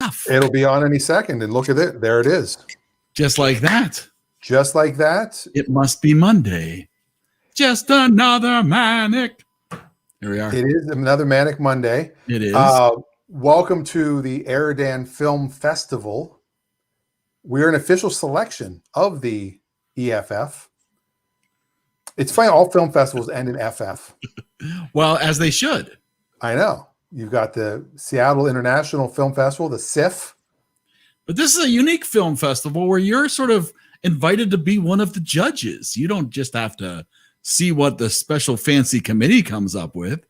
stuff. It'll be on any second, and look at it. There it is. Just like that. Just like that. It must be Monday. Just another manic. Here we are. It is another Manic Monday. It is. Welcome to the Eridan Film Festival. We're an official selection of the EFF. It's funny, all film festivals end in FF. Well, as they should. I know. You've got the Seattle International Film Festival, the SIFF. But this is a unique film festival where you're sort of invited to be one of the judges. You don't just have to see what the special fancy committee comes up with.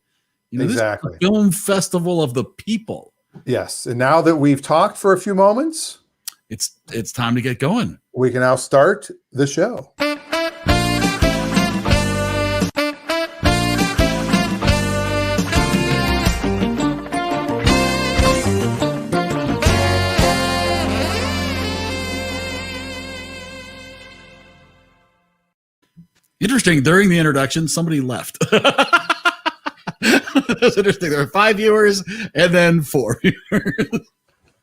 You know, exactly. This is a film festival of the people. Yes. And now that we've talked for a few moments, it's time to get going. We can now start the show. Interesting. During the introduction, somebody left. That's interesting. There were 5 viewers and then 4 viewers.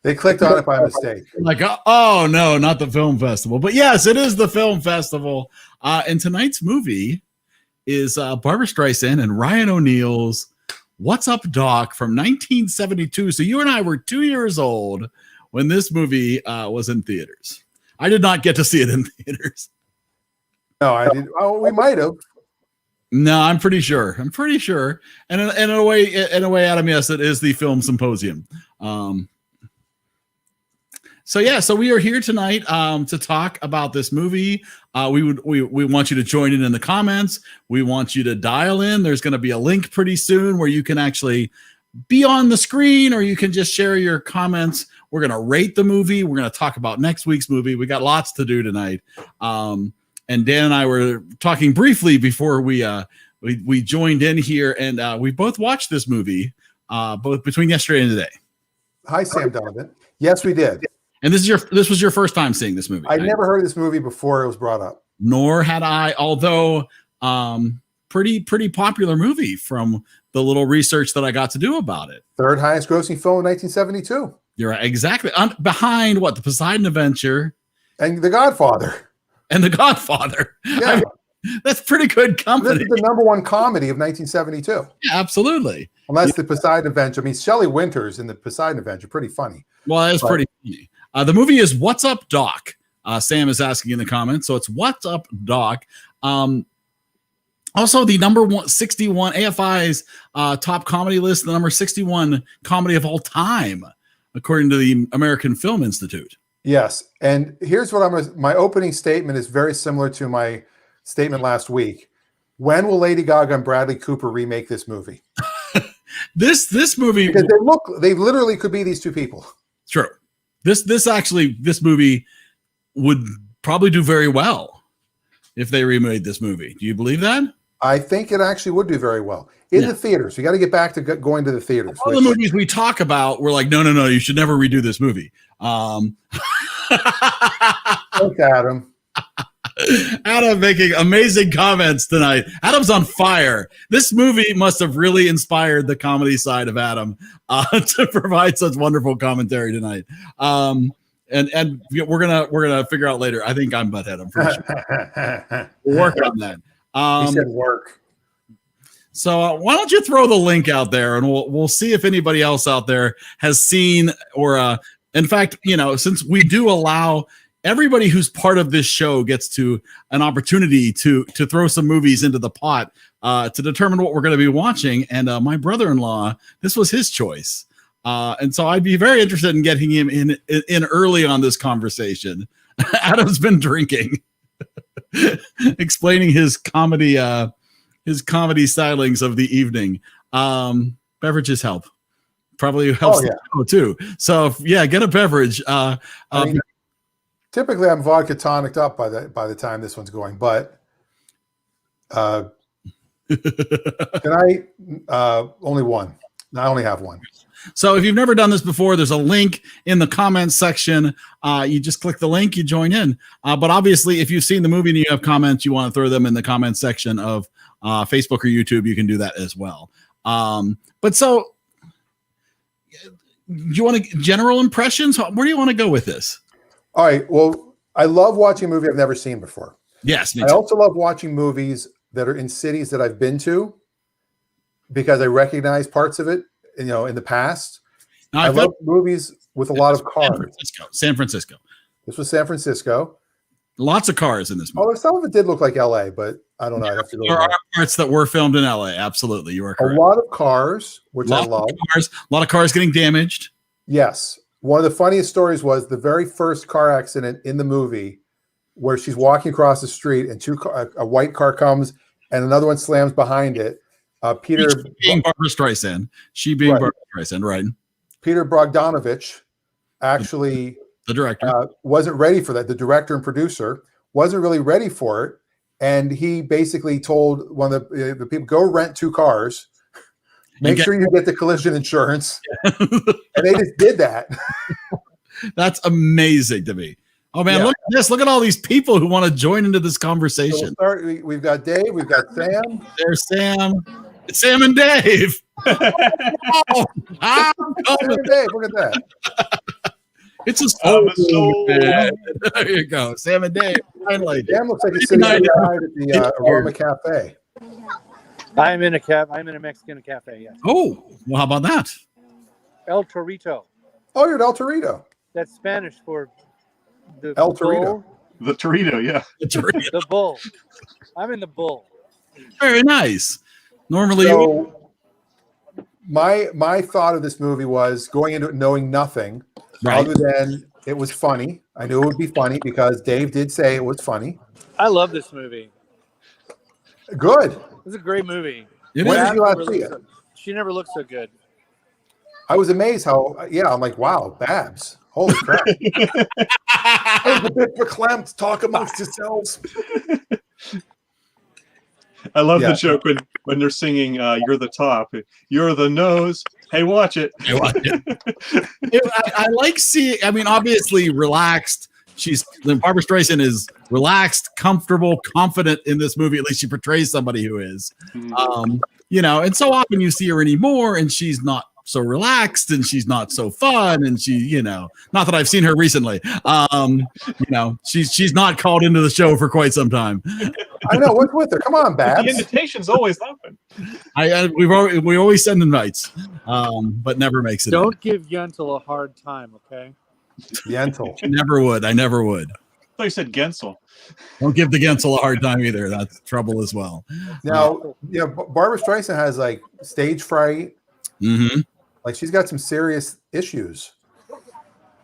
They clicked on it by mistake. Like, oh, no, not the film festival. But yes, it is the film festival. And tonight's movie is Barbra Streisand and Ryan O'Neal's What's Up, Doc from 1972. So you and I were 2 years old when this movie was in theaters. I did not get to see it in theaters. No, I didn't. Oh, we might have. No, I'm pretty sure. And in a way, Adam, yes, it is the film symposium. So we are here tonight to talk about this movie. We want you to join in the comments. We want you to dial in. There's going to be a link pretty soon where you can actually be on the screen, or you can just share your comments. We're going to rate the movie. We're going to talk about next week's movie. We got lots to do tonight. And Dan and I were talking briefly before we joined in here, and we both watched this movie both between yesterday and today. Hi, Sam Donovan. Yes, we did. And this was your first time seeing this movie. I'd never heard of this movie before it was brought up. Nor had I, although pretty popular movie from the little research that I got to do about it. Third highest grossing film in 1972. You're right, exactly. Behind what? The Poseidon Adventure. And The Godfather. And The Godfather. Yeah. I mean, that's pretty good company. This is the number one comedy of 1972. Yeah, absolutely. Unless the Poseidon Adventure. I mean, Shelley Winters in the Poseidon Adventure, pretty funny. Well, that's pretty funny. The movie is What's Up, Doc? Sam is asking in the comments. So it's What's Up, Doc? Also, the number 61 AFI's top comedy list, the number 61 comedy of all time, according to the American Film Institute. Yes. And here's what my opening statement is very similar to my statement last week. When will Lady Gaga and Bradley Cooper remake this movie? This movie, because they literally could be these two people. True. This movie would probably do very well if they remade this movie. Do you believe that? I think it actually would do very well in the theaters. We got to get back to going to the theaters. All the movies we talk about, we're like, no, you should never redo this movie. Thanks, Adam. Adam making amazing comments tonight. Adam's on fire. This movie must have really inspired the comedy side of Adam to provide such wonderful commentary tonight. And we're gonna figure out later. I think I'm butthead. I'm pretty sure. We'll work on that. He said work. So why don't you throw the link out there, and we'll see if anybody else out there has seen or in fact, since we do allow everybody who's part of this show gets to an opportunity to throw some movies into the pot to determine what we're going to be watching. And my brother-in-law, this was his choice. And so I'd be very interested in getting him in early on this conversation. Adam's been drinking, explaining his comedy stylings of the evening. Beverages help. Probably helps the show too. So get a beverage. Typically, I'm vodka tonicked up by the time this one's going, but tonight only one. I only have one. So if you've never done this before, there's a link in the comments section. You just click the link, you join in. But obviously, if you've seen the movie and you have comments, you want to throw them in the comments section of Facebook or YouTube, you can do that as well. But so you want to general impressions? Where do you want to go with this? All right. Well, I love watching a movie I've never seen before. Yes, me I too. also love watching movies that are in cities that I've been to because I recognize parts of it, in the past. Now, I love movies with a lot of San cars. Francisco. San Francisco. This was San Francisco. Lots of cars in this movie. Although some of it did look like LA, but I don't know. I have to go. There are parts that were filmed in LA. Absolutely, you are A correct. lot of cars, which I love. A lot of cars getting damaged. Yes. One of the funniest stories was the very first car accident in the movie where she's walking across the street and a white car comes and another one slams behind it. Peter being Barbara Streisand. She being Barbara Streisand, right. Peter Bogdanovich actually the director wasn't ready for that. The director and producer wasn't really ready for it. And he basically told one of the people, go rent 2 cars. Make sure you get the collision insurance. And they just did that. That's amazing to me. Oh, man, look at this. Look at all these people who want to join into this conversation. So we've got Dave. We've got Sam. There's Sam. It's Sam and Dave. Sam and Dave. Look at that. It's a soul. There you go. Sam and Dave. Finally. Sam looks like he's sitting outside at the Aroma Cafe. I'm in a Mexican cafe, yes. Oh, well, how about that? El Torito. Oh, you're at El Torito. That's Spanish for the El Torito. The Torito, yeah. The bull. I'm in the bull. Very nice. Normally, my thought of this movie was going into it knowing nothing other than it was funny. I knew it would be funny because Dave did say it was funny. I love this movie. Good. It's a great movie. When did you last see it? She never looked so good. I was amazed how, I'm like, wow, Babs. Holy crap. I was a bit verklempt. Talk amongst yourselves. I love the joke when they're singing, you're the top, you're the nose. Hey, watch it. Hey, watch it. I like seeing, obviously relaxed. Barbara Streisand is relaxed, comfortable, confident in this movie. At least she portrays somebody who is, and so often you see her anymore and she's not so relaxed and she's not so fun. And she, not that I've seen her recently, she's not called into the show for quite some time. I know what's with her. Come on, Babs. The invitation's always open. We always send invites, but never makes it. Don't give Yentl a hard time, okay? Yentl. I never would. I thought you said Gensel. Don't give the Gensel a hard time either. That's trouble as well. Now, Barbara Streisand has like stage fright. Mm-hmm. Like she's got some serious issues.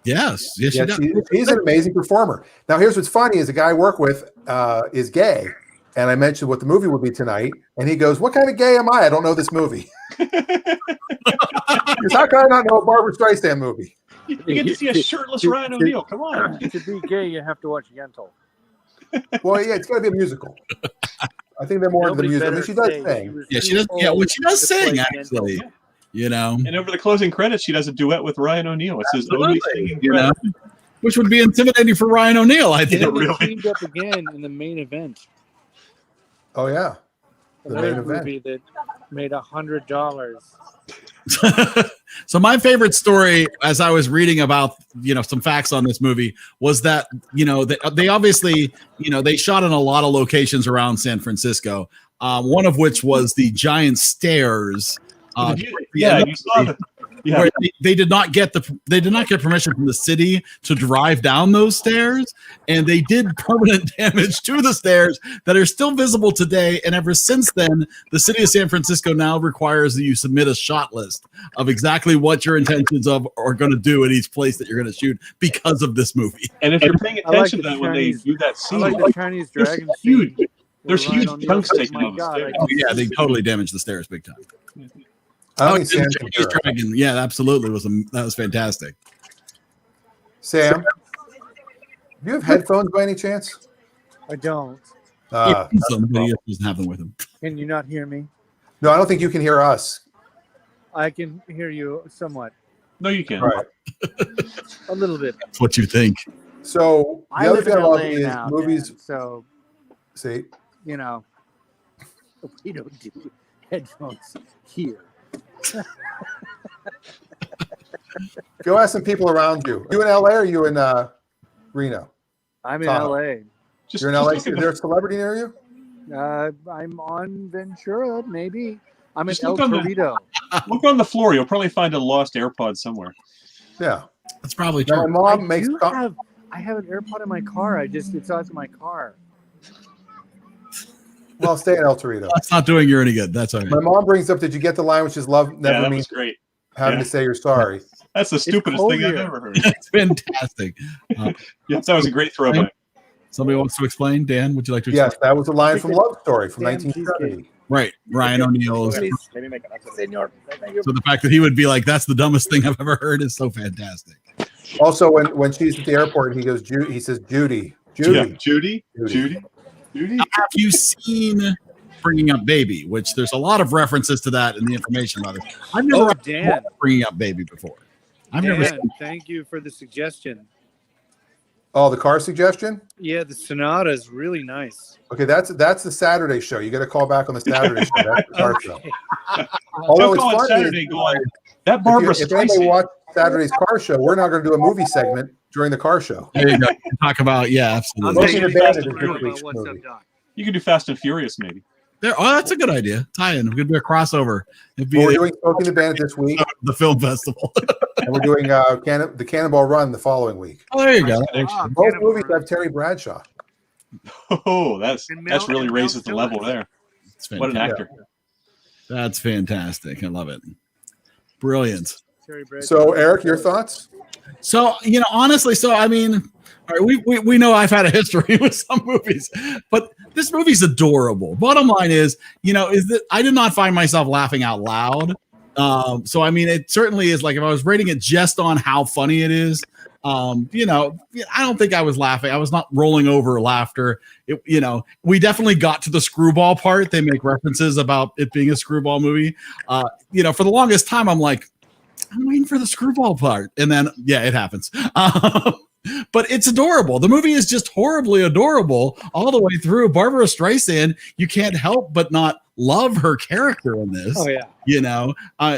Yes. She's an amazing performer. Now, here's what's funny: is the guy I work with is gay, and I mentioned what the movie would be tonight, and he goes, "What kind of gay am I? I don't know this movie." How can I not know a Barbara Streisand movie? You get to see a shirtless Ryan O'Neal. Come on. To be gay, you have to watch Yentl. Well, yeah, it's got to be a musical. I think they're more into the music. She does sing. Yeah, she does. Yeah, well, she does sing actually. And over the closing credits, she does a duet with Ryan O'Neal. It's his only singing credit. Which would be intimidating for Ryan O'Neal, I think. They teamed up again in the main event. Oh yeah, another movie that made $100. So my favorite story, as I was reading about, some facts on this movie, was that, they obviously, they shot in a lot of locations around San Francisco. One of which was the giant stairs. You saw that. Yeah. Where they did not get permission from the city to drive down those stairs, and they did permanent damage to the stairs that are still visible today. And ever since then, the city of San Francisco now requires that you submit a shot list of exactly what your intentions are going to do at each place that you're going to shoot because of this movie. And if you're paying attention to that when they do that scene, I like the Chinese dragon huge. scene. There's huge chunks taken on the stairs. Oh, yeah, they totally damaged the stairs big time. Dragon. Yeah, absolutely that was fantastic. Sam, do you have headphones by any chance? I don't. Somebody else doesn't have them with him. Can you not hear me? No, I don't think you can hear us. I can hear you somewhat. No, you can't. Right. A little bit. That's what you think. So the other thing I love is now, movies. Man, so see, we don't do headphones here. Go ask some people around you. You in LA or you in Reno? I'm in Tahoe. LA. You're in LA. Just Is there a celebrity near you? I'm on Ventura, maybe. I'm in Just El look on the- Torito. look on the floor. You'll probably find a lost AirPod somewhere. Yeah. That's probably Now, true. my mom makes. I have an AirPod in my car. It's out of my car. Well, stay in El Torito. That's not doing you any good. That's all right. My mom brings up, did you get the line which is love Yeah, never that means was great. having Yeah. to say you're sorry? That's the stupidest thing I've Collier. ever heard. It's fantastic. Yes, that was a great throwback. Somebody wants to explain? Dan, would you like to explain? Yes, that was a line from Love Story from Damn 1970. Right. Ryan O'Neal. Please. Senor. Thank you. So the fact that he would be like, that's the dumbest thing I've ever heard is so fantastic. Also, when she's at the airport, he goes, he says, Judy. Yeah. Judy. Judy. Have you seen Bringing Up Baby? Which there's a lot of references to that in the information about it. I've never Oh, read Dan. Bringing Up Baby before. I've never Dan, seen. thank you for the suggestion. Oh, the car suggestion? Yeah, the Sonata is really nice. Okay, that's the Saturday show. You got to call back on the Saturday show. That's the car show. Don't Although it's call it funny, Saturday going, that Barbara if anybody Streisand. watched Saturday's car show, we're not going to do a movie segment during the car show. There you go. Talk about, yeah, I'm absolutely. Smoking taking the it Bandit back is to this about week's What's movie. Up, Doc. You could do Fast and Furious, maybe. There, oh, that's a good idea. Tie-in. We could do a crossover. It'd be Well, we're doing Smoking the Bandit this week, the film festival. and we're doing the Cannonball Run the following week. Oh, there you go. Ah, Both Cannonball movies Run. have Terry Bradshaw. Oh, that's And Mel- really and raises the Mel level Stewart. there. It's What an fantastic. actor. That's fantastic. I love it. Brilliant. Terry Bradshaw. So, Eric, your thoughts? So, honestly, I mean, all right, we know I've had a history with some movies, but this movie's adorable. Bottom line is that I did not find myself laughing out loud. So, I mean, it certainly is like if I was rating it just on how funny it is, I don't think I was laughing. I was not rolling over laughter. We definitely got to the screwball part. They make references about it being a screwball movie. For the longest time, I'm like, I'm waiting for the screwball part. And then, yeah, it happens. But it's adorable. The movie is just horribly adorable all the way through. Barbara Streisand, you can't help but not love her character in this. Oh, yeah.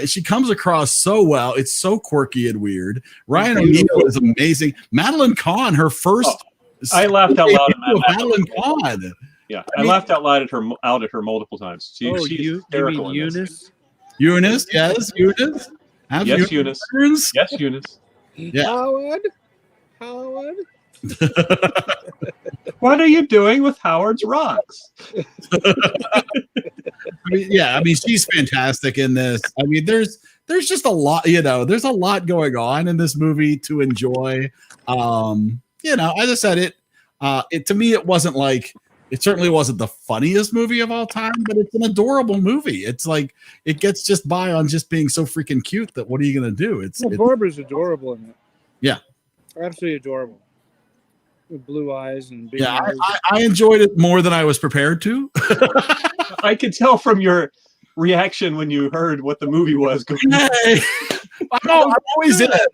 She comes across so well. It's so quirky and weird. Ryan O'Neal is amazing. Madeline Kahn, her first. I laughed out loud at Madeline Kahn. Yeah, I laughed out loud at her multiple times. She's You hysterical mean in this. Eunice? Eunice, yes, Eunice. Have Yes, Eunice. Eunice. Yes, Eunice. Yeah. Howard? What are you doing with Howard's rocks? I mean, she's fantastic in this. I mean, there's just a lot, there's a lot going on in this movie to enjoy. As I said, it to me, it certainly wasn't the funniest movie of all time, but it's an adorable movie. It's like it gets just by on just being so freaking cute that what are you gonna do? Barbara's adorable in it. Yeah. Absolutely adorable. With blue eyes and big Yeah, nose. I enjoyed it more than I was prepared to. I could tell from your reaction when you heard what the movie was. Hey, I'm always in it.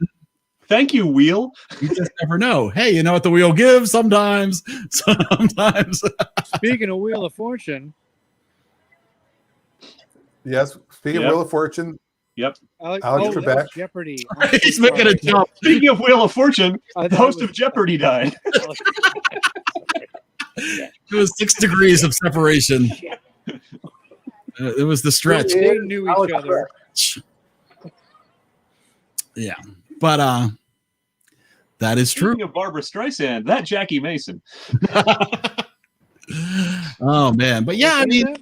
Thank you, Wheel. You just never know. Hey, you know what the wheel gives sometimes. Sometimes. Speaking of Wheel of Fortune, Yes. Speaking Yep. of Wheel of Fortune, Yep. Alex that Trebek. was Jeopardy. He's making a jump. Speaking of Wheel of Fortune, I the thought host it of Jeopardy died. It was 6 degrees of separation. It was the stretch. They knew each Alex other. Yeah, but that is true. Speaking of Barbara Streisand, that Jackie Mason. Oh man, but yeah, I mean,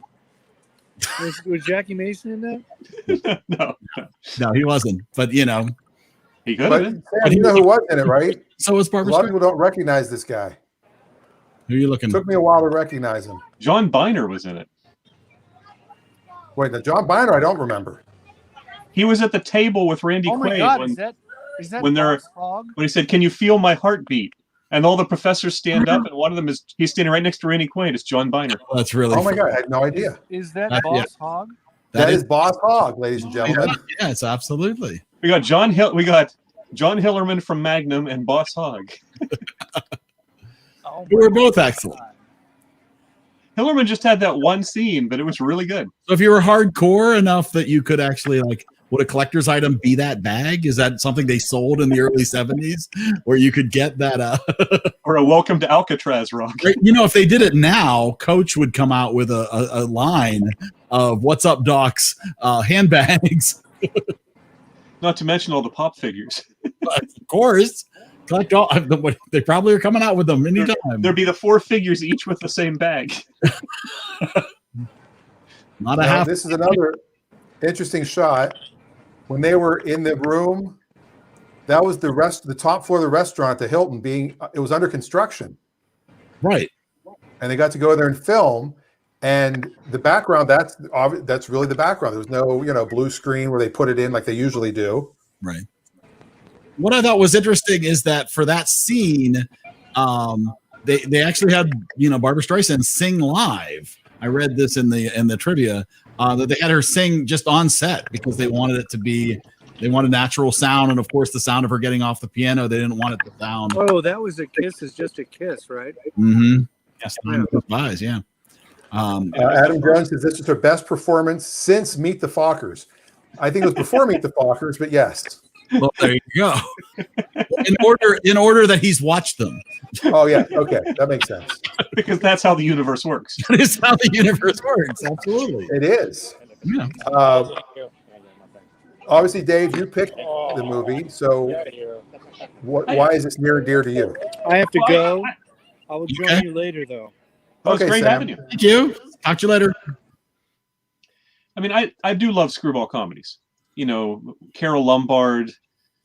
was Jackie Mason in that? No, no, he wasn't. But he could have But been. Sam, you know who was in it, right? so was A Barbara lot of Streisand. people don't recognize this guy. Who are you looking? It took me a while to recognize him. John Biner was in it. Wait, now John Biner, I don't remember. He was at the table with Randy Oh my Quaid God! when Is that when they're- Boss Hogg? he said, "Can you feel my heartbeat?" And all the professors stand up, and one of them he's standing right next to Randy Quaid. It's John Biner. That's really. Oh my funny. God, I had no idea. Is that Yeah. Boss Hogg? That is Boss Hogg, ladies and gentlemen. Yes, absolutely. We got John Hillerman from Magnum and Boss Hogg. Oh Who my were both excellent. God. Hillerman just had that one scene, but it was really good. So if you were hardcore enough that you could actually would a collector's item be that bag? Is that something they sold in the early 70s where you could get that? Or a welcome to Alcatraz, Rock. You know, if they did it now, Coach would come out with a line of "What's up, Docs?" Handbags. Not to mention all the pop figures. Of course, collect all. They probably are coming out with them anytime. There'd be the 4 figures each with the same bag. Not a Now, half. this is another interesting shot. When they were in the room, that was the top floor of the restaurant at the Hilton. It was under construction, Right. and they got to go there and film. And the background, that's really the background. There was no, blue screen where they put it in like they usually do. Right. What I thought was interesting is that for that scene, they actually had Barbra Streisand sing live. I read this in the trivia that they had her sing just on set because they wanted it to be. They wanted natural sound, and of course, the sound of her getting off the piano. They didn't want it to sound. Oh, that was a kiss is just a kiss, right? Mm-hmm. Yes, eyes. Yeah. Adam Jones says this is her best performance since Meet the Fockers. I think it was before Meet the Fockers, but yes. Well, there you go. In order that he's watched them. Oh yeah, okay, that makes sense. Because that's how the universe works. That is how the universe works. Absolutely. It is. Yeah. Obviously, Dave, you picked the movie, so why is this near and dear to you? I have to go. I will join you later, though. It was Okay, great Sam. having you. Thank you. Talk to you later. I mean, I do love screwball comedies. Carol Lombard,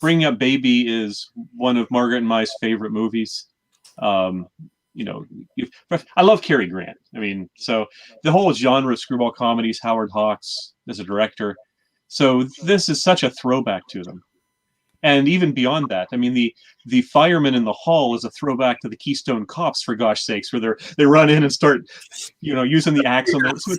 Bringing Up Baby is one of Margaret and my favorite movies. I love Cary Grant. I mean, so the whole genre of screwball comedies, Howard Hawks as a director. So this is such a throwback to them. And even beyond that, I mean, the fireman in the hall is a throwback to the Keystone Cops, for gosh sakes, where they run in and start, using the axe on them. So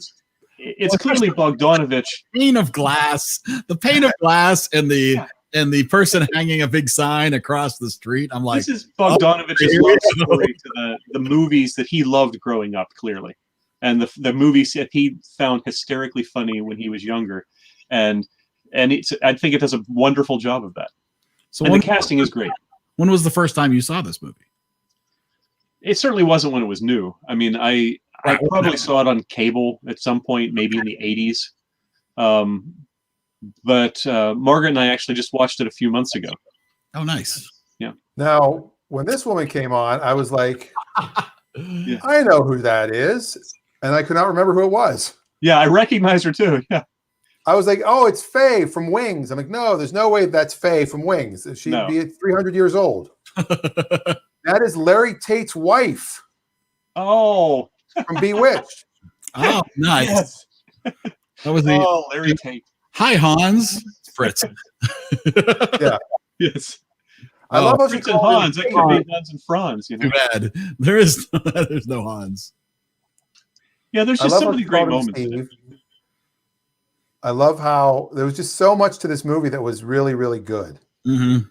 it's clearly Bogdanovich. Pane of glass, the pane of glass, and the person hanging a big sign across the street. I'm like, this is Bogdanovich's love story to the movies that he loved growing up, clearly, and the movies that he found hysterically funny when he was younger, and I think it does a wonderful job of that. So and the casting is great. When was the first time you saw this movie? It certainly wasn't when it was new. I mean, I probably saw it on cable at some point, maybe in the 80s. But Margaret and I actually just watched it a few months ago. Oh, nice. Yeah. Now, when this woman came on, I was like, Yeah. I know who that is, and I could not remember who it was. Yeah, I recognize her too. Yeah. I was like, oh, it's Faye from Wings. I'm like, no, there's no way that's Faye from Wings. She'd be 300 years old. That is Larry Tate's wife. Oh. From Bewitched. Oh, nice. Yes. That was Larry Tate. Hi, Hans. Fritz. Yeah. Yes. I love how she Fritz and called Hans. him That could be Hans and Franz. Too bad. There's no Hans. Yeah, there's just so many great moments. I love how there was just so much to this movie that was really, really good. Mm-hmm.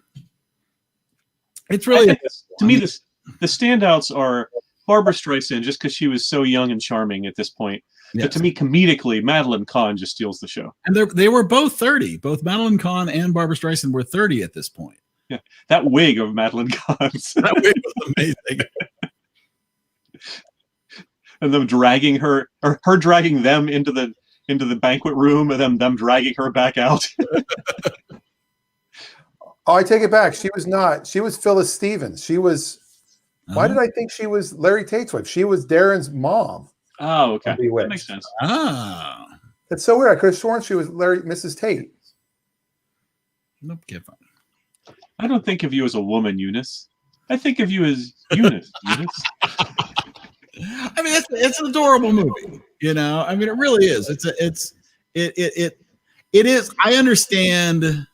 It's really to me the standouts are Barbra Streisand, just because she was so young and charming at this point. Yes. But to me, comedically, Madeline Kahn just steals the show. And they were both 30. Both Madeline Kahn and Barbra Streisand were 30 at this point. Yeah, that wig of Madeline Kahn's. That wig was amazing. And them dragging her, or her dragging them into the banquet room, and them dragging her back out. Oh, I take it back. She was not. She was Phyllis Stevens. She was. Why did I think she was Larry Tate's wife? She was Darren's mom. Oh, okay. That makes sense. Ah. That's so weird. I could have sworn she was Mrs. Tate. Nope, get fine. I don't think of you as a woman, Eunice. I think of you as Eunice. Eunice. I mean, it's an adorable movie. I mean, it really is. It is. I understand.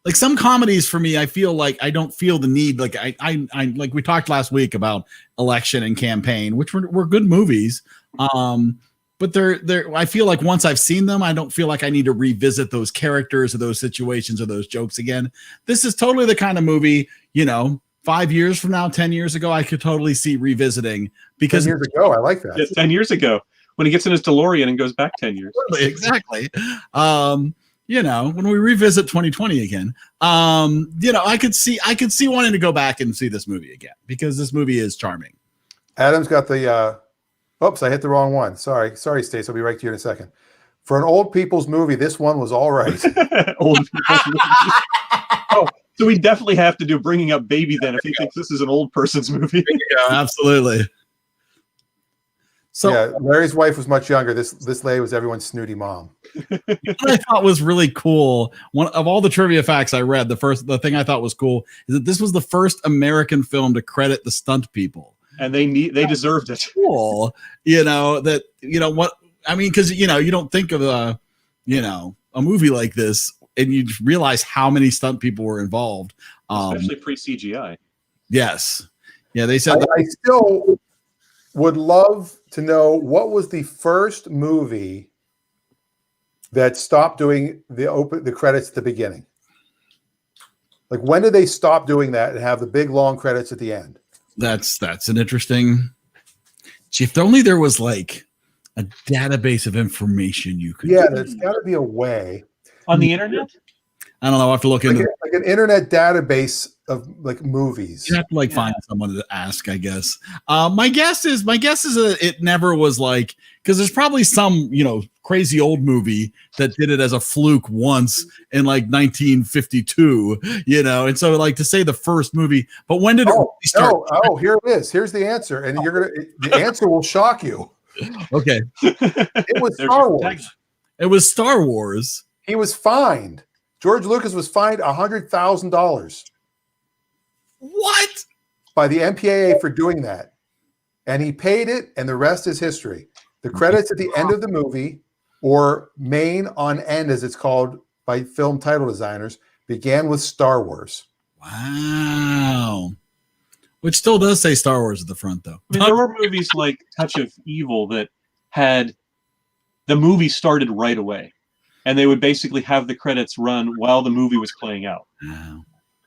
Like some comedies for me, I feel like I don't feel the need. Like I like we talked last week about Election and Campaign, which were good movies. But they're I feel like once I've seen them, I don't feel like I need to revisit those characters or those situations or those jokes again. This is totally the kind of movie, 5 years from now, 10 years ago, I could totally see revisiting because 10 years ago, I like that. Yeah, 10 years ago when he gets in his DeLorean and goes back 10 years. Exactly. you know, when we revisit 2020 again, you know, I could see wanting to go back and see this movie again because this movie is charming. Adam's got the oops, I hit the wrong one. Sorry, Stace. I'll be right to you in a second. For an old people's movie, this one was all right. Old people's movie. Oh, so we definitely have to do Bringing Up Baby then if he thinks this is an old person's movie. Yeah, absolutely. So yeah, Larry's wife was much younger. This lady was everyone's snooty mom. what I thought was really cool, one of all the trivia facts I read, the thing I thought was cool is that this was the first American film to credit the stunt people. And they deserved it. Cool. You know, that, you know what I mean, because you know, you don't think of a movie like this and you realize how many stunt people were involved. Especially pre-CGI. Yes. Yeah, they said I still would love to know what was the first movie that stopped doing the credits at the beginning. Like, when did they stop doing that and have the big long credits at the end? that's an interesting. Gee, if only there was like a database of information you could. Yeah, there's got to be a way On the internet? I don't know. I have to look into. like an internet database of like movies. You have to like find someone to ask, I guess. My guess is that it never was like, because there's probably some, you know, crazy old movie that did it as a fluke once in like 1952, you know, and so like to say the first movie, but when did it really start? Oh, here it is. Here's the answer, and the answer will shock you. Okay, It was There's Star your Wars. it was Star Wars. He was fined. George Lucas was fined $100,000 What? by the MPAA for doing that, and he paid it, and the rest is history. The credits at the end of the movie, or main on end as it's called by film title designers, began with Star Wars. Wow. Which still does say Star Wars at the front, though. I mean, there were movies like Touch of Evil that had the movie started right away. And they would basically have the credits run while the movie was playing out. Wow.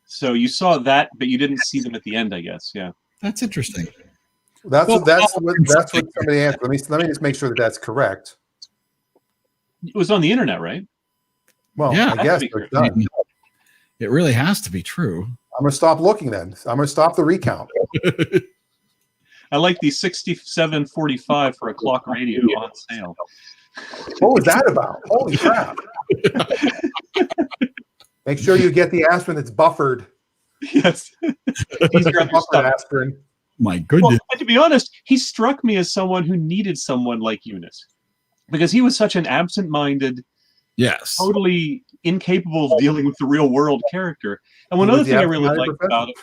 So you saw that, but you didn't see them at the end, I guess. Yeah. That's interesting. That's what somebody answered. Let me just make sure that that's correct. It was on the internet, right? Well, Yeah. I guess they're done. It really has to be true. I'm going to stop looking then. I'm going to stop the recount. I like the 6745 for a clock radio on sale. What was that about? Holy crap. Make sure you get the aspirin that's buffered. Yes. Easier on the Buffered stomach. aspirin. My goodness. Well, and to be honest, he struck me as someone who needed someone like Eunice. Because he was such an absent-minded, Yes. totally incapable of dealing with the real world character. And one He other was the thing I really absent-minded liked about it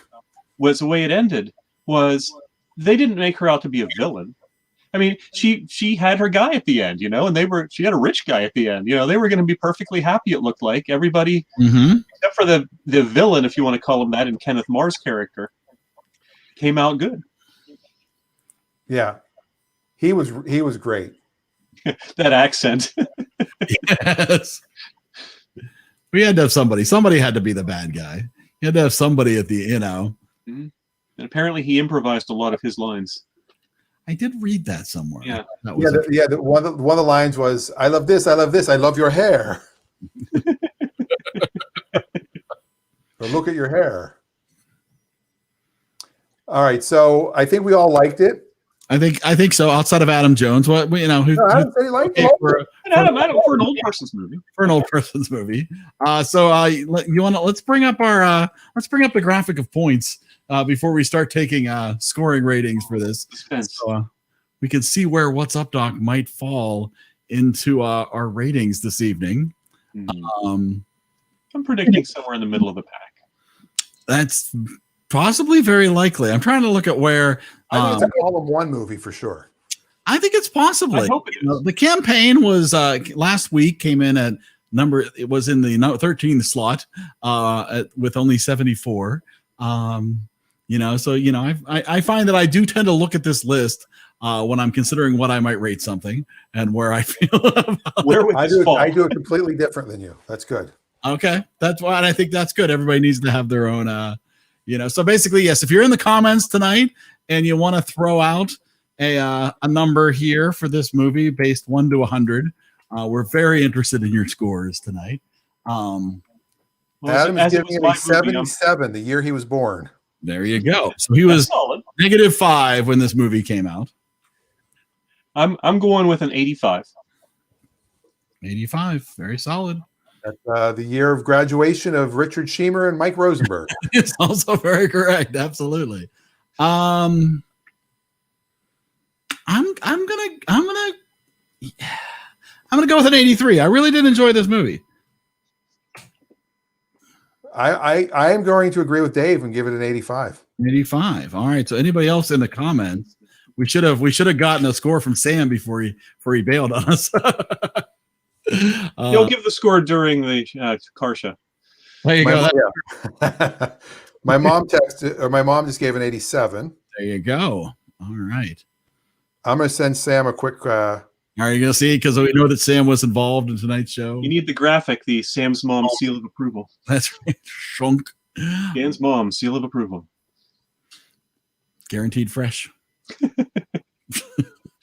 was the way it ended was they didn't make her out to be a villain. I mean, she had her guy at the end, you know, and she had a rich guy at the end. You know, they were going to be perfectly happy, it looked like. Everybody, except for the villain, if you want to call him that, and Kenneth Marr's character, came out good. Yeah. He was great. That accent. Yes. We had to have somebody. Somebody had to be the bad guy. You had to have somebody at the, you know. And apparently he improvised a lot of his lines. I did read that somewhere. Yeah. That was One of the lines was, I love this, I love your hair. Or look at your hair. All right, so I think we all liked it. I think so. Outside of Adam Jones, what, you know, who Adam said he liked it. for For an old person's movie. an old person's movie. Let's bring up the graphic of points before we start taking scoring ratings for this. Suspense. So we can see where What's Up Doc might fall into our ratings this evening. I'm predicting somewhere in the middle of the pack. That's possibly very likely. I'm trying to look at where. I think it's a column one movie for sure. I think it's possibly. I hope it is. The campaign was last week came in at number. It was in the 13th slot with only 74. You know, so you know, I find that I do tend to look at this list when I'm considering what I might rate something and where I feel about Where would I this fall? do it completely different than you. That's good. Okay, that's why, and I think that's good. Everybody needs to have their own, you know. So basically, yes, if you're in the comments tonight and you want to throw out a number here for this movie based 1 to 100, we're very interested in your scores tonight. Well, Adam as is it was giving it my a movie, 77, the year he was born. There you go. So he that's was solid. -5 when this movie came out. I'm going with an 85. 85, very solid. That's the year of graduation of Richard Schiemer and Mike Rosenberg. It's also very correct. Absolutely. I'm gonna go with an 83. I really did enjoy this movie. I am going to agree with Dave and give it an 85. 85. All right. So anybody else in the comments? We should have gotten a score from Sam before he bailed on us. You'll give the score during the car show. There you go. My mom texted, or my mom just gave an 87. There you go. All right. I'm going to send Sam a quick. Are you going to see? Because we know that Sam was involved in tonight's show. You need the graphic, the Sam's mom seal of approval. That's right. Shunk. Dan's mom seal of approval. Guaranteed fresh.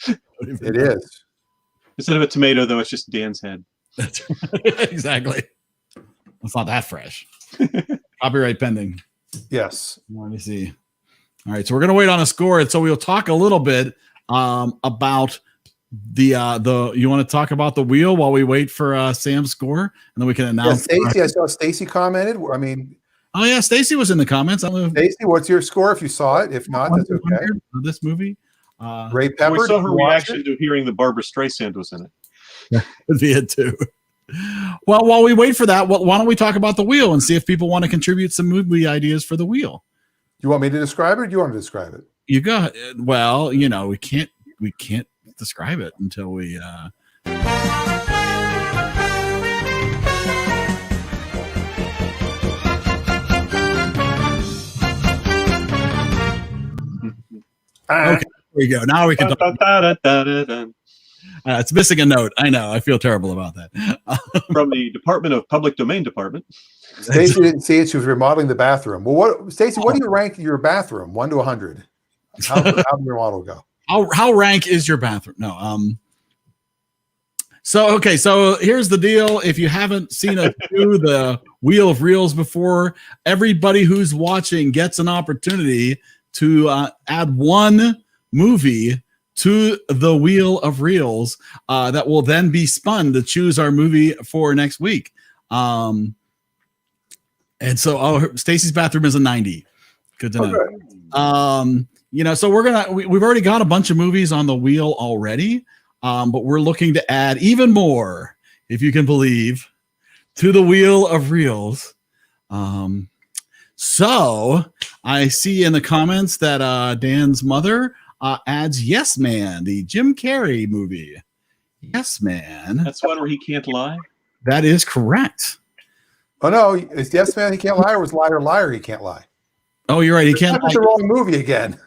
It is. Instead of a tomato, though, it's just Dan's head. That's right. Exactly. It's not that fresh. Copyright pending. Yes. Let me see. All right, so we're gonna wait on a score, and so we'll talk a little bit about the. You want to talk about the wheel while we wait for Sam's score, and then we can announce. Stacy, I saw Stacy commented. I mean, oh yeah, Stacy was in the comments. I don't know. Stacy, what's your score if you saw it? If not, that's okay. This movie. Ray Pepper. We saw her did you watch reaction it? to hearing the Barbara Streisand was in it. Could be it too. Well, while we wait for that, why don't we talk about the wheel and see if people want to contribute some movie ideas for the wheel? Do you want me to describe it, or do you want to describe it? You got well. You know, we can't describe it until we. Okay, there we go. Now we can. It's missing a note. I know. I feel terrible about that. From the Department of Public Domain Department. Stacy didn't see it. She was remodeling the bathroom. Well, Stacy, what do you rank your bathroom? 1 to 100. How did your model go? How rank is your bathroom? No. So okay. So here's the deal. If you haven't seen us do the Wheel of Reels before, everybody who's watching gets an opportunity to add one movie to the Wheel of Reels that will then be spun to choose our movie for next week. And so Stacy's bathroom is a 90. Good to know. You know, so we've already got a bunch of movies on the wheel already, but we're looking to add even more, if you can believe, to the Wheel of Reels. So I see in the comments that Dan's mother adds Yes Man, the Jim Carrey movie. Yes Man. That's one where he can't lie. That is correct. Oh no, it's Yes Man He Can't Lie, or was Liar Liar He Can't Lie? Oh, you're right. He can't. That's the wrong movie again.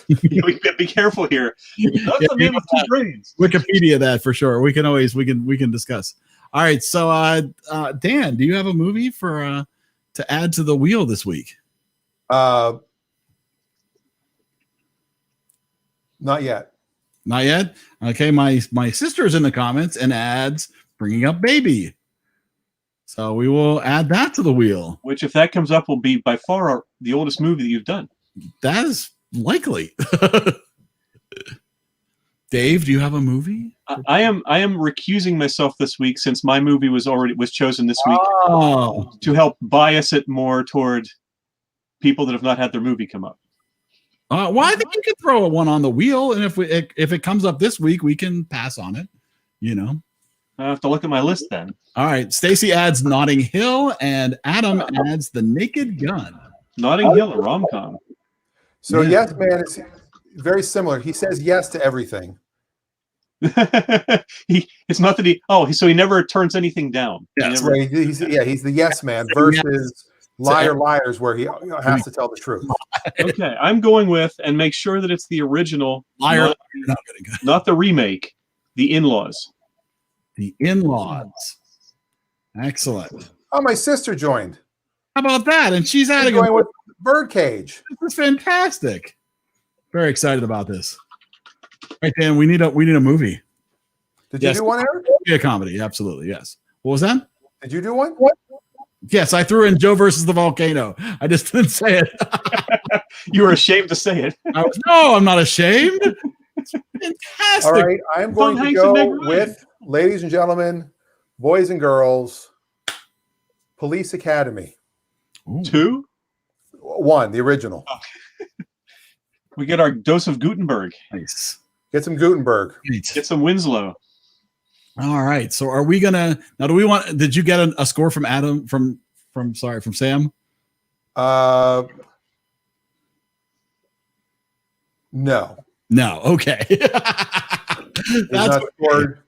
We gotta be careful here. That's the man with two brains. Wikipedia that for sure. We can discuss. All right. So Dan, do you have a movie for to add to the wheel this week? Not yet. Not yet. Okay. My sister's in the comments and adds Bringing Up Baby. So we will add that to the wheel. Which, if that comes up, will be by far the oldest movie that you've done. That is likely. Dave, do you have a movie? I am recusing myself this week since my movie was chosen this week to help bias it more toward people that have not had their movie come up. Well, I think you can throw one on the wheel, and if it comes up this week, we can pass on it. You know. I have to look at my list then. All right. Stacy adds Notting Hill, and Adam adds The Naked Gun. Notting Hill, a rom-com. So Yeah. Yes Man is very similar. He says yes to everything. It's not that so he never turns anything down. Yeah, That's right. He's the Yes Man versus Liar Liars, where he has to tell the truth. Okay, I'm going with, and make sure that it's the original, Liar. You're not getting good. not the remake, The In-Laws. The In-Laws. Excellent. Oh, my sister joined. How about that? And she's She's adding going with Birdcage. This is fantastic. Very excited about this. All right, Dan, we need a movie. Did Yes. you do one, Eric? A comedy, absolutely, yes. What was that? Did you do one? Yes, I threw in Joe versus the volcano. I just didn't say it. You were ashamed to say it. No, I'm not ashamed. It's fantastic. All right, I'm going Tom to Hanks and Meg go Ryan. with, ladies and gentlemen, boys and girls, Police Academy. Ooh, 2. 1, the original. We get our dose of Gutenberg. nice. Get some Gutenberg. Great. Get some Winslow. All right. So are we gonna now? Do we want? Did you get a score from Adam? From Sam? No. No. Okay. He's That's not okay. scored.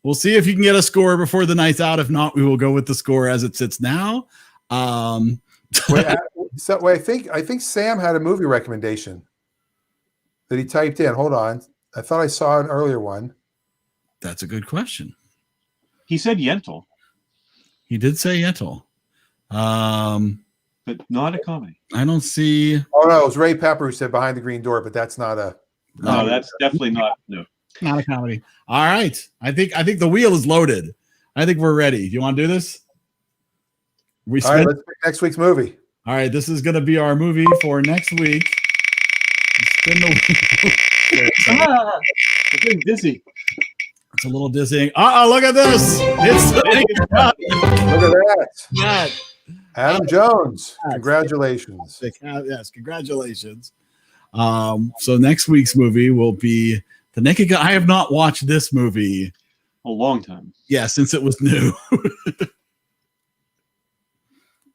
We'll see if you can get a score before the night's out. If not, we will go with the score as it sits now. Wait, I think Sam had a movie recommendation that he typed in. Hold on. I thought I saw an earlier one. That's a good question. He said Yentl, He did say Yentl. but not a comedy. I don't see. Oh no, it was Ray Pepper who said Behind the Green Door, but that's not a No, that's definitely not. No. Not a comedy. All right. I think the wheel is loaded. I think we're ready. Do you want to do this? We All right, spent, let's pick next week's movie. all right. This is going to be our movie for next week. Spin the wheel. I'm getting dizzy. It's a little dizzying. Look at this. It's Look at that. that. Adam Jones. Congratulations. Yes, congratulations. So next week's movie will be The Naked Gun. I have not watched this movie. A long time. Yeah, since it was new.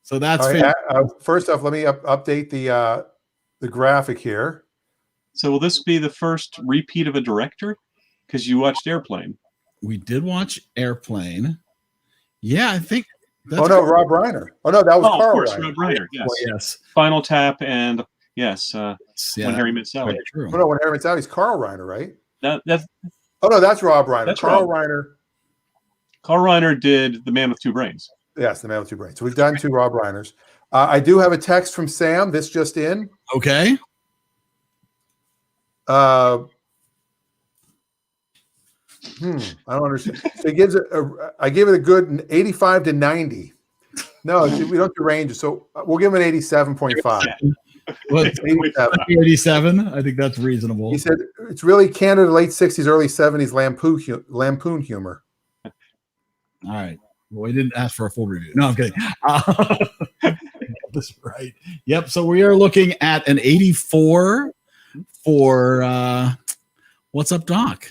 So that's All right, first off, let me update the graphic here. So will this be the first repeat of a director? Because you watched Airplane. we did watch Airplane. Yeah, I think. Oh no, Rob Reiner. Oh no, that was Oh, of Carl course, Reiner. Rob Reiner. Yes. Well, yes. Final Tap and yes, Yeah, When Harry Met Sally. very true. Oh no, when Harry Met Out, he's Carl Reiner, right? That's Oh no, that's Rob Reiner. That's Carl Rob. Reiner. Carl Reiner did The Man with Two Brains. Yes, the man with two brains. So we've done 2 Rob Reiners. I do have a text from Sam. This just in. Okay. I don't understand. So he gives it. I give it a good 85 to 90. No, we don't do ranges, so we'll give him an 87.5. Well, 87. 87. I think that's reasonable. He said it's really Canada late 60s, early 70s lampoon humor. All right. Well, we didn't ask for a full review. No, I'm kidding. That's right. Yep. So we are looking at an 84 for What's Up, Doc?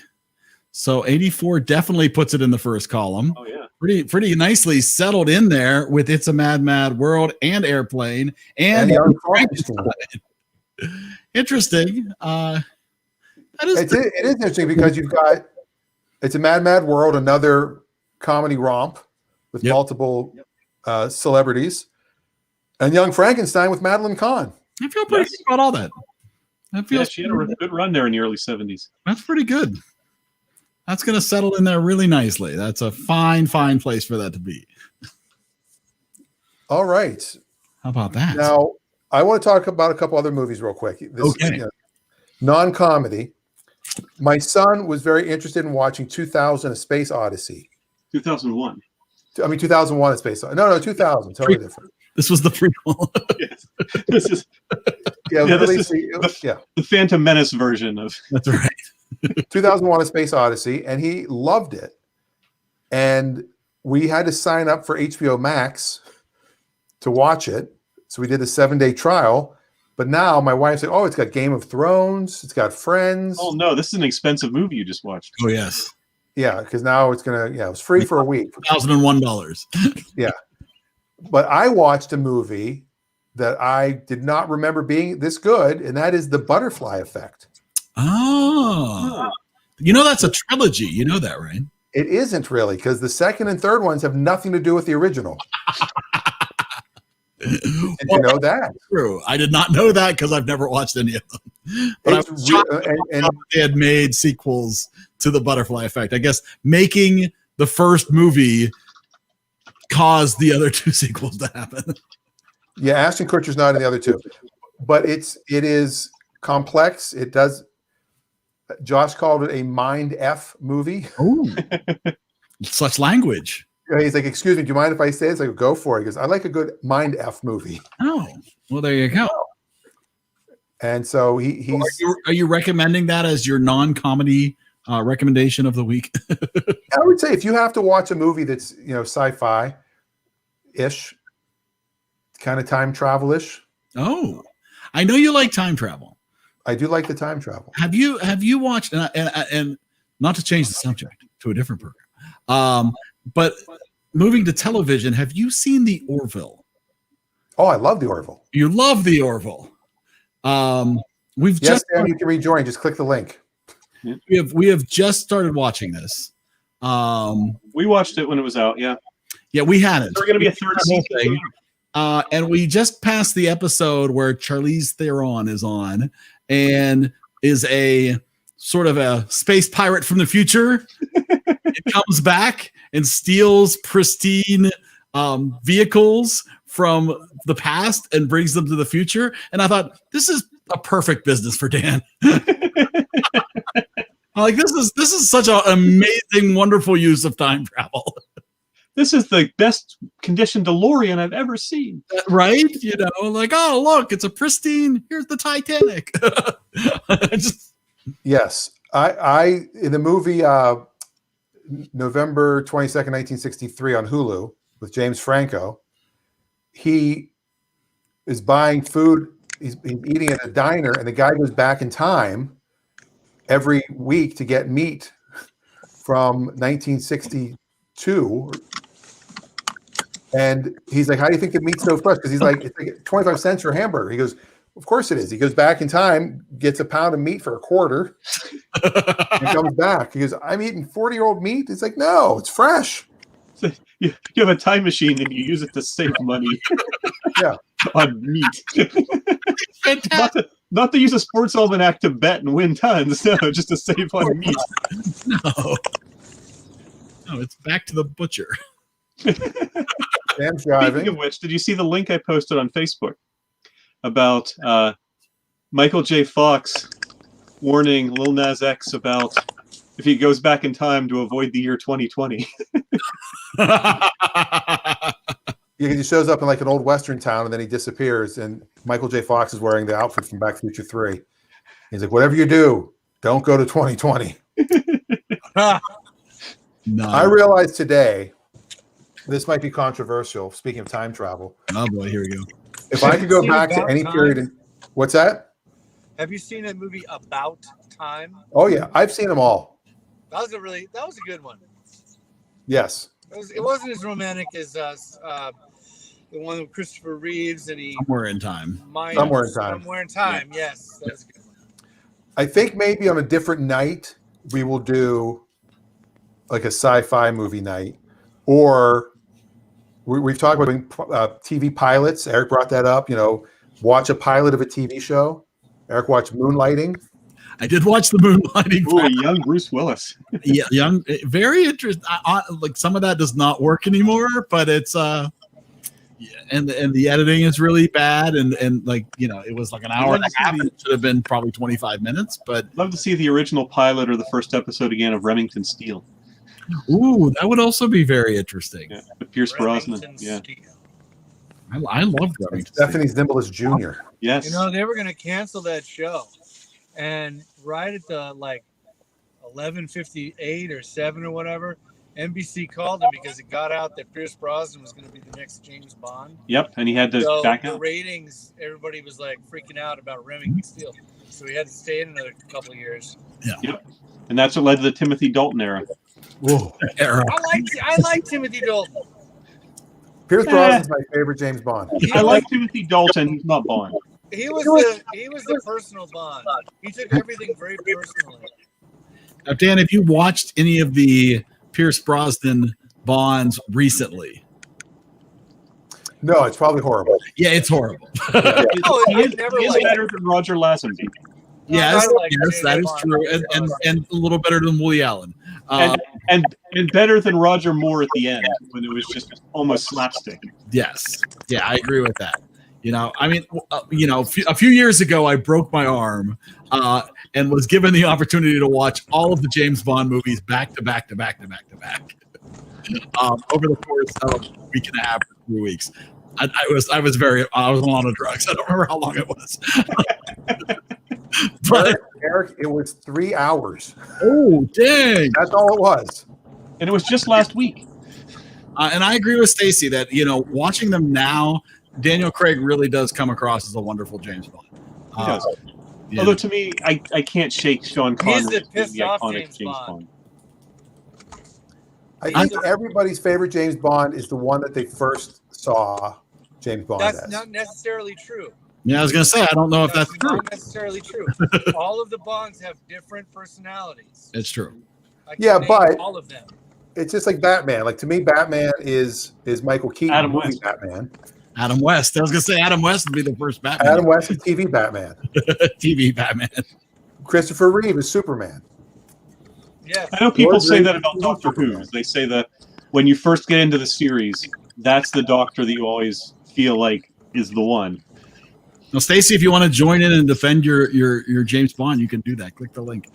So 84 definitely puts it in the first column. Oh yeah. Pretty nicely settled in there with It's a Mad, Mad World and Airplane and Young Frankenstein. Interesting. That is It is interesting because you've got It's a Mad, Mad World, another comedy romp with Yep. multiple celebrities, and Young Frankenstein with Madeline Kahn. I feel pretty good about all that. That Yeah, feels she had a good run there in the early 70s. that's pretty good. That's going to settle in there really nicely. That's a fine place for that to be. All right. How about that? Now, I want to talk about a couple other movies real quick. This Okay. is, non-comedy. My son was very interested in watching 2000: A Space Odyssey. 2001. 2001: A Space Odyssey. No, 2000. Totally different. This was the prequel. Yes. This is Yeah, Yeah, this really, is yeah. the Phantom Menace version of. That's right. 2001: A Space Odyssey, and he loved it. And we had to sign up for HBO Max to watch it. So we did a 7-day trial. But now my wife said, "Oh, it's got Game of Thrones. It's got Friends." Oh no, this is an expensive movie you just watched. Oh yes, Yeah, because now it's gonna. Yeah, it was free for a week. $1,001. But I watched a movie that I did not remember being this good, and that is The Butterfly Effect. Oh, you know that's a trilogy. You know that, right? It isn't really, because the second and third ones have nothing to do with the original. Did you know that? True. I did not know that because I've never watched any of them. But I It's was re- shocked and they had made sequels to the Butterfly Effect. I guess making the first movie caused the other 2 sequels to happen. yeah, Ashton Kutcher's not in the other 2, but it is complex. It does. Josh called it a mind F movie. Oh, such language. He's like, excuse me, do you mind if I say this? I go, go for it. He goes, I like a good mind F movie. Oh, well, there you go. And so he's. Are you recommending that as your non-comedy recommendation of the week? I would say if you have to watch a movie that's sci-fi ish, kind of time travel ish. Oh, I know you like time travel. I do like the time travel. Have you watched and not to change the subject to a different program, but moving to television, have you seen the Orville? Oh, I love the Orville. You love the Orville. We've Yes, just Dan, you can rejoin. Just click the link. we have just started watching this. We watched it when it was out. Yeah, We hadn't. there's going to be a third season. And we just passed the episode where Charlize Theron is on and is a sort of a space pirate from the future. It comes back and steals pristine vehicles from the past and brings them to the future. And I thought, this is a perfect business for Dan. Like this is such an amazing, wonderful use of time travel. This is the best conditioned DeLorean I've ever seen. Right? Like, oh, look, it's a pristine. Here's the Titanic. Yes. I in the movie November 22nd, 1963 on Hulu with James Franco, he is buying food. He's eating at a diner, and the guy goes back in time every week to get meat from 1962. And he's like, how do you think the meat's so fresh? Because he's like, it's like 25 cents for a hamburger. He goes, of course it is. He goes back in time, gets a pound of meat for a quarter, and comes back. He goes, I'm eating 40-year-old meat. It's like, no, it's fresh. So you have a time machine and you use it to save money. Yeah. On meat. Fantastic. Not to use a sports almanac to bet and win tons. No, just to save on meat. No, it's back to the butcher. Sam's driving. Speaking of which, did you see the link I posted on Facebook about Michael J. Fox warning Lil Nas X about if he goes back in time to avoid the year 2020? He shows up in like an old Western town and then he disappears. And Michael J. Fox is wearing the outfit from Back to the Future 3. He's like, whatever you do, don't go to 2020. No. I realized today, this might be controversial, speaking of time travel. Oh boy, here we go. If I could go Seen back to About any Time? period, what's that? Have you seen a movie About Time? Oh yeah, I've seen them all. That was a good one. Yes. It wasn't as romantic as the one with Christopher Reeves and he. Somewhere in time. Somewhere in Time. Somewhere in Time. Yes, that was a good one. I think maybe on a different night we will do like a sci-fi movie night, or we've talked about doing TV pilots. Eric brought that up. Watch a pilot of a TV show. Eric watched Moonlighting. I did watch the Moonlighting. Ooh, a young Bruce Willis. Yeah, young, very interesting. Like some of that does not work anymore, but it's and the editing is really bad, and like it was like an hour and a half. It should have been probably 25 minutes, but Love to see the original pilot or the first episode again of Remington Steele. ooh, that would also be very interesting. Yeah, with Pierce Brosnan. Remington Yeah. Steele. I love Remington. Stephanie Zimbalist Jr. Yes. They were going to cancel that show, and right at the 11:58 or 7 or whatever, NBC called him because it got out that Pierce Brosnan was going to be the next James Bond. Yep, and he had to So back the out. ratings, everybody was like freaking out about Remington Steele, so he had to stay in another couple of years. And that's what led to the Timothy Dalton era. Whoa. Era. I like Timothy Dalton. Pierce Brosnan's my favorite James Bond. I like Timothy Dalton. He's not Bond. He was the personal Bond. He took everything very personally. Now, Dan, have you watched any of the Pierce Brosnan Bonds recently? No, it's probably horrible. Yeah, it's horrible. Oh, He I've is, never he is liked better than Roger Lazenby. Yes, I like yes, that is Bond. true, and a little better than Woody Allen. And better than Roger Moore at the end when it was just almost slapstick. Yes, yeah, I agree with that. I mean, a few years ago, I broke my arm and was given the opportunity to watch all of the James Bond movies back to back to back to back to back. over the course of a week and a half or 3 weeks. I was on a drugs. I don't remember how long it was. But Eric, it was 3 hours. oh dang! That's all it was. And it was just last week. And I agree with Stacy that watching them now, Daniel Craig really does come across as a wonderful James Bond. He does. Yeah. Although to me, I can't shake Sean He's Connery the as pissed the off iconic James Bond. I think everybody's favorite James Bond is the one that they first saw James Bond That's as. not necessarily true. Yeah, I was gonna say I don't know if that's true. Not necessarily true. All of the Bonds have different personalities. It's true. I can Yeah, name but- all of them. It's just like Batman. Like to me, Batman is Michael Keaton, Adam movie West. Batman. Adam West. I was gonna say Adam West would be the first Batman. Adam West is TV Batman. TV Batman. Christopher Reeve is Superman. Yes. I know people Lord say that Reed about is Doctor Who. Superman. They say that when you first get into the series, that's the Doctor that you always feel like is the one. Well, Stacey, if you want to join in and defend your James Bond, you can do that. Click the link.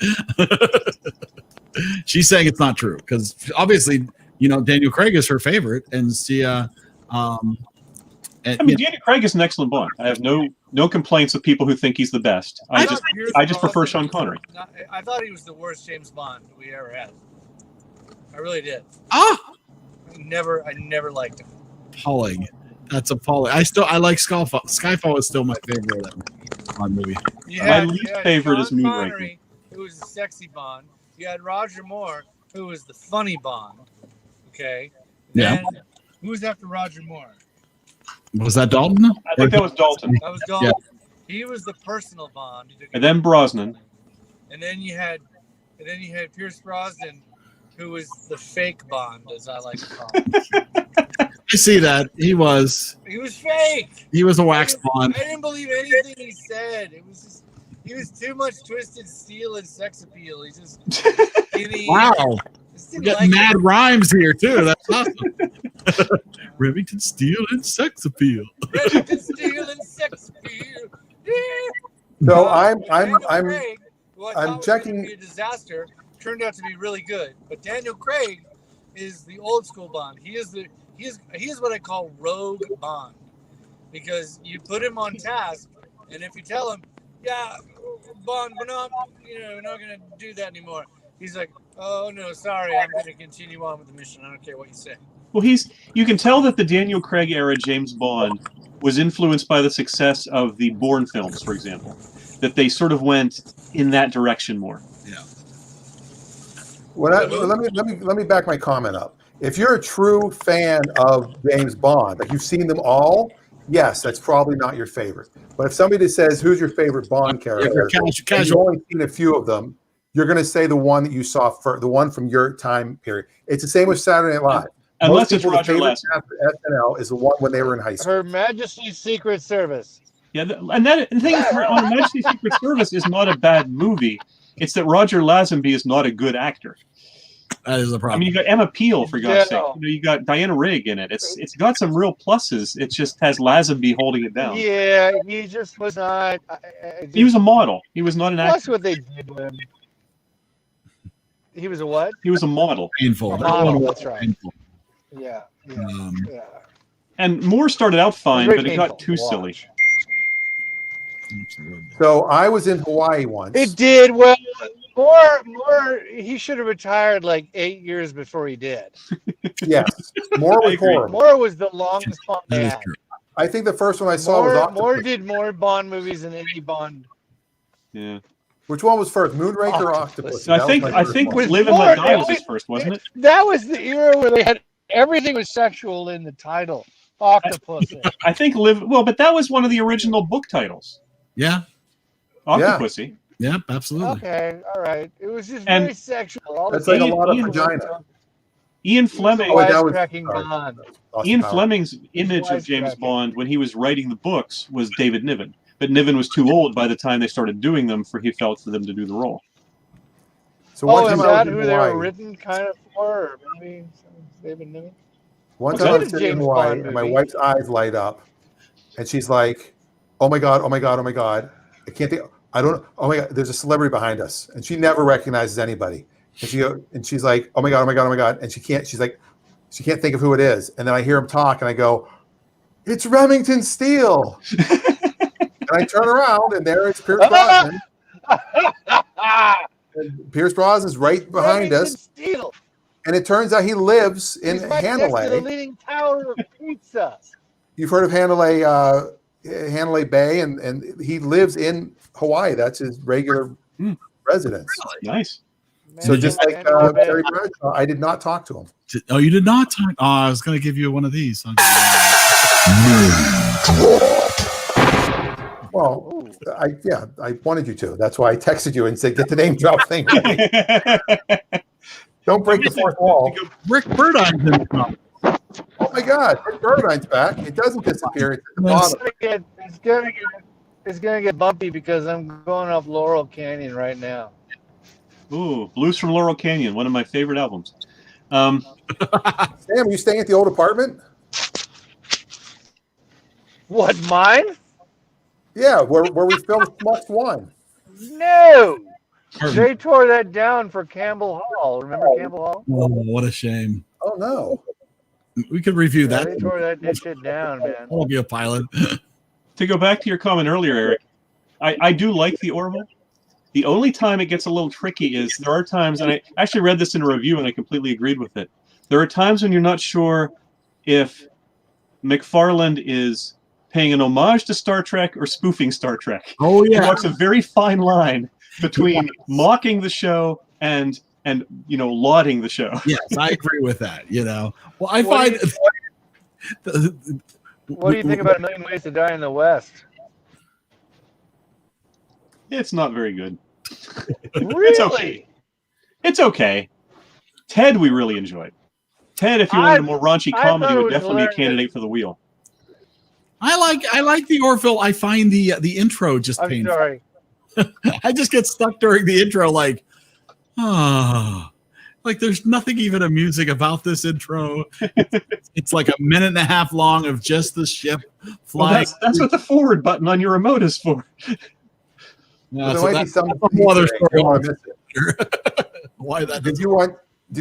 She's saying it's not true because obviously, Daniel Craig is her favorite, and she, I mean, Daniel Craig is an excellent Bond. I have no complaints with people who think he's the best. I just prefer Sean Connery. I thought he was the worst James Bond we ever had. I really did. I never liked him. appalling. That's appalling. I like Skyfall. Skyfall is still my favorite Bond movie. My least favorite is Sean Moonraker. Connery, who was the sexy Bond. You had Roger Moore, who was the funny Bond. Okay. Yeah. Then, who was after Roger Moore? Was that Dalton? I think that was Dalton. That was Dalton. He was the personal Bond. He took And then Brosnan. And then you had Pierce Brosnan, who was the fake Bond, as I like to call him. I see that he was fake. a wax Bond. I didn't believe anything he said. He was too much twisted steel and sex appeal. He just Wow, just we didn't got like mad it. rhymes here too. That's awesome. Remington Steel and sex appeal. Remington steel and sex appeal. Yeah. So I'm Daniel Craig, who I I'm thought was checking- gonna be a disaster. Turned out to be really good. But Daniel Craig is the old school Bond. He is what I call rogue Bond, because you put him on task, and if you tell him, yeah, Bond, we're not gonna do that anymore. He's like, oh no, sorry, I'm gonna continue on with the mission. I don't care what you say. Well, you can tell that the Daniel Craig era James Bond was influenced by the success of the Bourne films, for example. That they sort of went in that direction more. Let me back my comment up. If you're a true fan of James Bond, like you've seen them all, yes, that's probably not your favorite. But if somebody says, "Who's your favorite Bond character?" and you've Casual. only seen a few of them, you're going to say the one that you saw first, the one from your time period. It's the same with Saturday Night Live. Unless it's people's Roger favorite Lansing. cast of SNL is the one when they were in high school. Her Majesty's Secret Service. Yeah, and the thing is, on Majesty's Secret Service is not a bad movie. It's that Roger Lazenby is not a good actor. That is the I problem. mean, you got Emma Peel, for God's Yeah. sake. You got Diana Rigg in it. It's got some real pluses. It just has Lazenby holding it down. Yeah, he just was not. He was a model. He was not an That's actor. what they did with him. He was a what? He was a model. Painful. A That model, one was that's right. painful. Yeah, yeah, yeah. And Moore started out fine, Very but it got painful too to silly. watch. Absolutely. So I was in Hawaii once. It did well. More. He should have retired like 8 years before he did. Yes, Moore I was agree. horrible. Moore was the longest Bond That they is had. true. I think the first one I saw was Octopus. Moore did more Bond movies than any Bond. Yeah. Which one was first, Moonraker or Octopus. Octopus? So I That was think my I first think one. With Live and Let Moore, Die it was his was- first, wasn't it? That was the era where they had everything was sexual in the title. Octopus. I think but that was one of the original book titles. Yeah. Octopussy. Yep. Absolutely. Okay, all right. It was just And- very sexual. All That's the like a Ian- lot of Ian- vagina. Ian Fleming. Oh, that was- wisecracking sorry. Bond. Austin Ian Powers. Fleming's image of James wisecracking. Bond when he was writing the books was David Niven, but Niven was too old by the time they started doing them for them to do the role. So one Oh, time is I was that in who they were Hawaii. written kind of for? Or maybe David Niven? One What's time I that? was sitting in James Hawaii Bond and my movie. wife's eyes light up, and she's like, "Oh my god! Oh my god! Oh my god! I can't think. I don't. Oh my god! There's a celebrity behind us, and she never recognizes anybody. And she's like, oh my god, oh my god, oh my god, and she can't think of who it is. And then I hear him talk, and I go, it's Remington Steele. And I turn around, and there it's Pierce Brosnan. And Pierce Brosnan's right behind us. Steele. And it turns out he lives in He's right next to the Hanalei. Leaning Tower of Pizza. You've heard of Hanalei Bay, and he lives in Hawaii. That's his regular residence. Nice. So just like Man, Terry Bradshaw, I did not talk to him. Oh, you did not talk. Oh, I was going to give you one of these. Well, I wanted you to. That's why I texted you and said, get the name drop thing. Don't break the fourth wall. Rick Burdine's in the comments. Oh my God, Rick Burdine's back. It doesn't disappear. It's at the bottom. It's gonna get bumpy because I'm going off Laurel Canyon right now. Ooh, Blues from Laurel Canyon, one of my favorite albums. Sam, are you staying at the old apartment? What, mine? Yeah, where we filmed Smucks 1. No. They tore that down for Campbell Hall. Remember Campbell Hall? Oh, what a shame. Oh no. We could review Yeah, that. they tore that shit down, man. That'll be a pilot. To go back to your comment earlier, Eric, I do like the Orville. The only time it gets a little tricky is there are times, and I actually read this in a review and I completely agreed with it. There are times when you're not sure if McFarland is paying an homage to Star Trek or spoofing Star Trek. Oh, He yeah. walks a very fine line between mocking the show and lauding the show. Yes, I agree with that. Well, I What find. What do you think about A Million Ways to Die in the West? It's not very good. Really? It's okay. It's okay. Ted, we really enjoyed. Ted, if you wanted a more raunchy I comedy, thought it would was definitely be a hilarious. candidate for the wheel. I like the Orville. I find the intro just I'm painful. sorry. I just get stuck during the intro, like, like there's nothing even amusing about this intro. It's like a minute and a half long of just the ship Well, flying. that's what the forward button on your remote is for. Yeah, There so might be that's some a whole other Easter egg. You story. don't wanna miss it. Why that? Did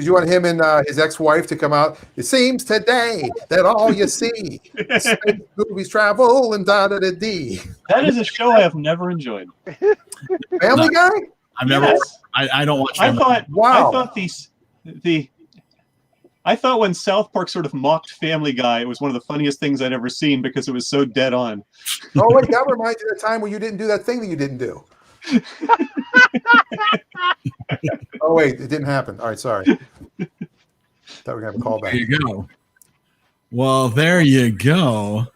you want him and his ex-wife to come out? It seems today that all you see is space movies, travel, and da-da-da-dee. That is a show I have never enjoyed. Family Guy? I've never. Yes. I don't watch. I Family thought Wow. I thought when South Park sort of mocked Family Guy, it was one of the funniest things I'd ever seen because it was so dead on. Oh, wait, that reminds you of the time when you didn't do that thing that you didn't do. Oh, wait, it didn't happen. All right, sorry. Thought we were going to have a There callback. you go. Well, there you go.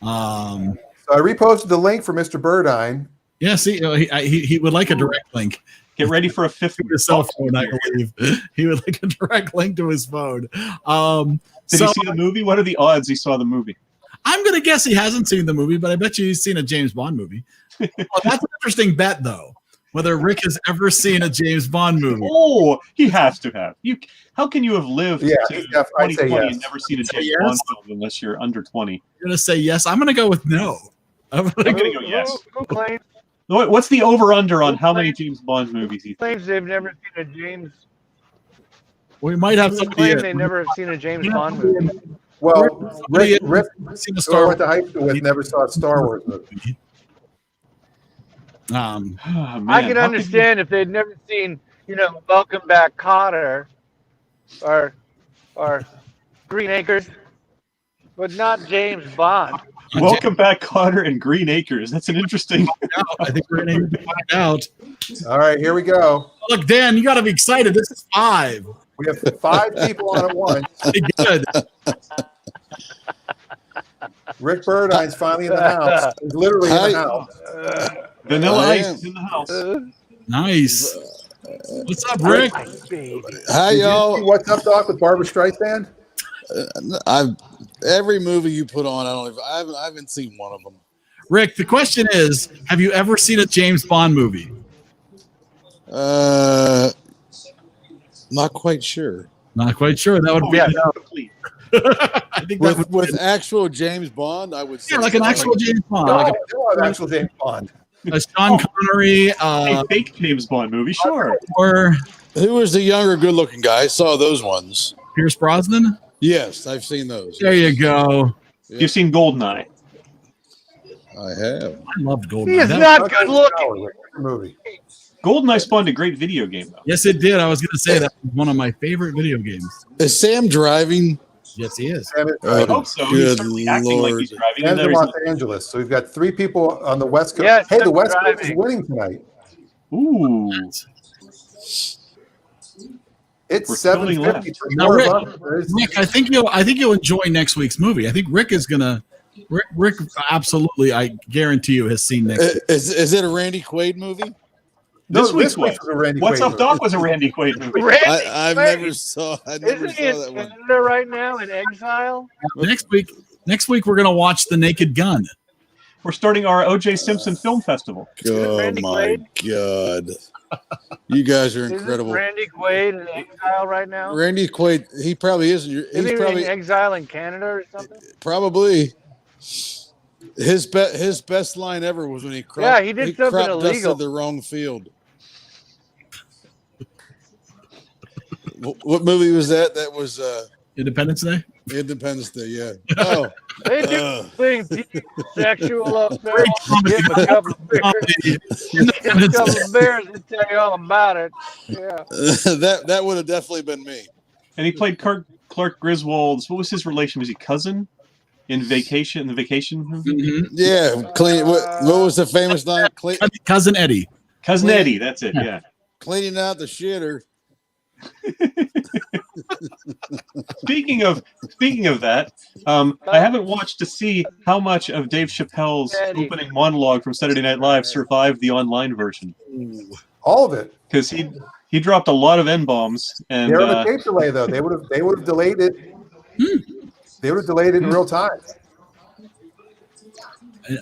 So I reposted the link for Mr. Burdine. Yeah, see, he would like a direct link Get ready for a fifth. to his cell phone, I believe. He would like a direct link to his phone. Did So he see the movie? What are the odds he saw the movie? I'm going to guess he hasn't seen the movie, but I bet you he's seen a James Bond movie. Well, that's an interesting bet, though. Whether Rick has ever seen a James Bond movie. Oh, he has to have. How can you have lived Yeah, to he's I'd say 2020 yes. and never seen a Say James yes. Bond film unless you're under 20? You're going to say yes. I'm going to go with no. I'm gonna I'm go- gonna go yes. Who claims What's the over/under on how many James Bond movies he claims they've never seen a James? we might have Who somebody. claims they never have seen a James Bond movie? Well, Rick seen a who I Star went to high school with, never saw a Star Wars movie. Oh, man, I can how could understand if they'd never seen, Welcome Back, Kotter, or Green Acres, but not James Bond. Welcome back, Cotter and Green Acres. That's an interesting. I think we're going to find out. All right, here we go. Look, Dan, you got to be excited. This is 5. We have 5 people on at once. Pretty good. Rick Burdine's finally in the house. He's literally in the house. Vanilla I Ice am. is in the house. Nice. What's up, Rick? My baby. Hi, Did you see y'all. What's Up, Doc, with Barbara Streisand? Every movie you put on, I haven't seen one of them. Rick, the question is, have you ever seen a James Bond movie? Not quite sure. Not quite sure. That would Oh, be yeah, complete. I think that would With be actual James Bond, I would say like an actual James Bond. No, Like no, an actual James Bond. Sean Connery, A fake James Bond movie, sure. or Who was the younger, good-looking guy? I saw those ones. Pierce Brosnan. Yes, I've seen those. There you go. You've seen Goldeneye. I have. I loved He Goldeneye. is That- not good looking. Movie. Goldeneye spawned a great video game, though. Yes, it did. I was going to say that was one of my favorite video games. Is Sam driving? Yes, he is. Sam is, I Oh, hope so. He's good certainly acting like he's Lord. driving. And Sam's in there's Los Angeles. So we've got 3 people on the West Coast. Yes, hey, the I'm West Coast is driving. winning tonight. ooh, It's We're filming 7:50 left. for Now, more Rick- of us. There's- Rick, I think you'll enjoy next week's movie. I think Rick is gonna. Rick absolutely, I guarantee you, has seen next. week. Is it a Randy Quaid movie? this week's week's was. was a Randy What's Quaid Up, movie. Doc was a Randy Quaid movie. Randy I've Quaid. never saw. I never Isn't he saw that in one. Canada right now in exile? Next week we're gonna watch The Naked Gun. We're starting our O.J. Simpson Film Festival. Oh Randy my God! You guys are Isn't incredible. Randy Quaid in exile right now? Randy Quaid. He probably isn't. Isn't He's he probably in exile in Canada or something? probably. His best line ever was when he crop, Yeah, he did something crop illegal. dusted the wrong field. What movie was that? That was Independence Day. Independence Day. Yeah. Oh, They do uh, things sexual up there. Give him a couple of beers. Give him a Independence couple Day. of beers and tell you all about it. Yeah. that would have definitely been me. And he played Clark Griswold's, what was his relation? Was he cousin in the vacation movie? Mhm. Yeah, clean. What was the famous line? Cousin Eddie. Cousin Eddie, that's it, yeah. Cleaning out the shitter. Speaking of that, I haven't watched to see how much of Dave Chappelle's Eddie. opening monologue from Saturday Night Live survived the online version. All of it. Because he dropped a lot of N-bombs, and They're on the tape delay though. They would have delayed it. They would have delayed it in real time.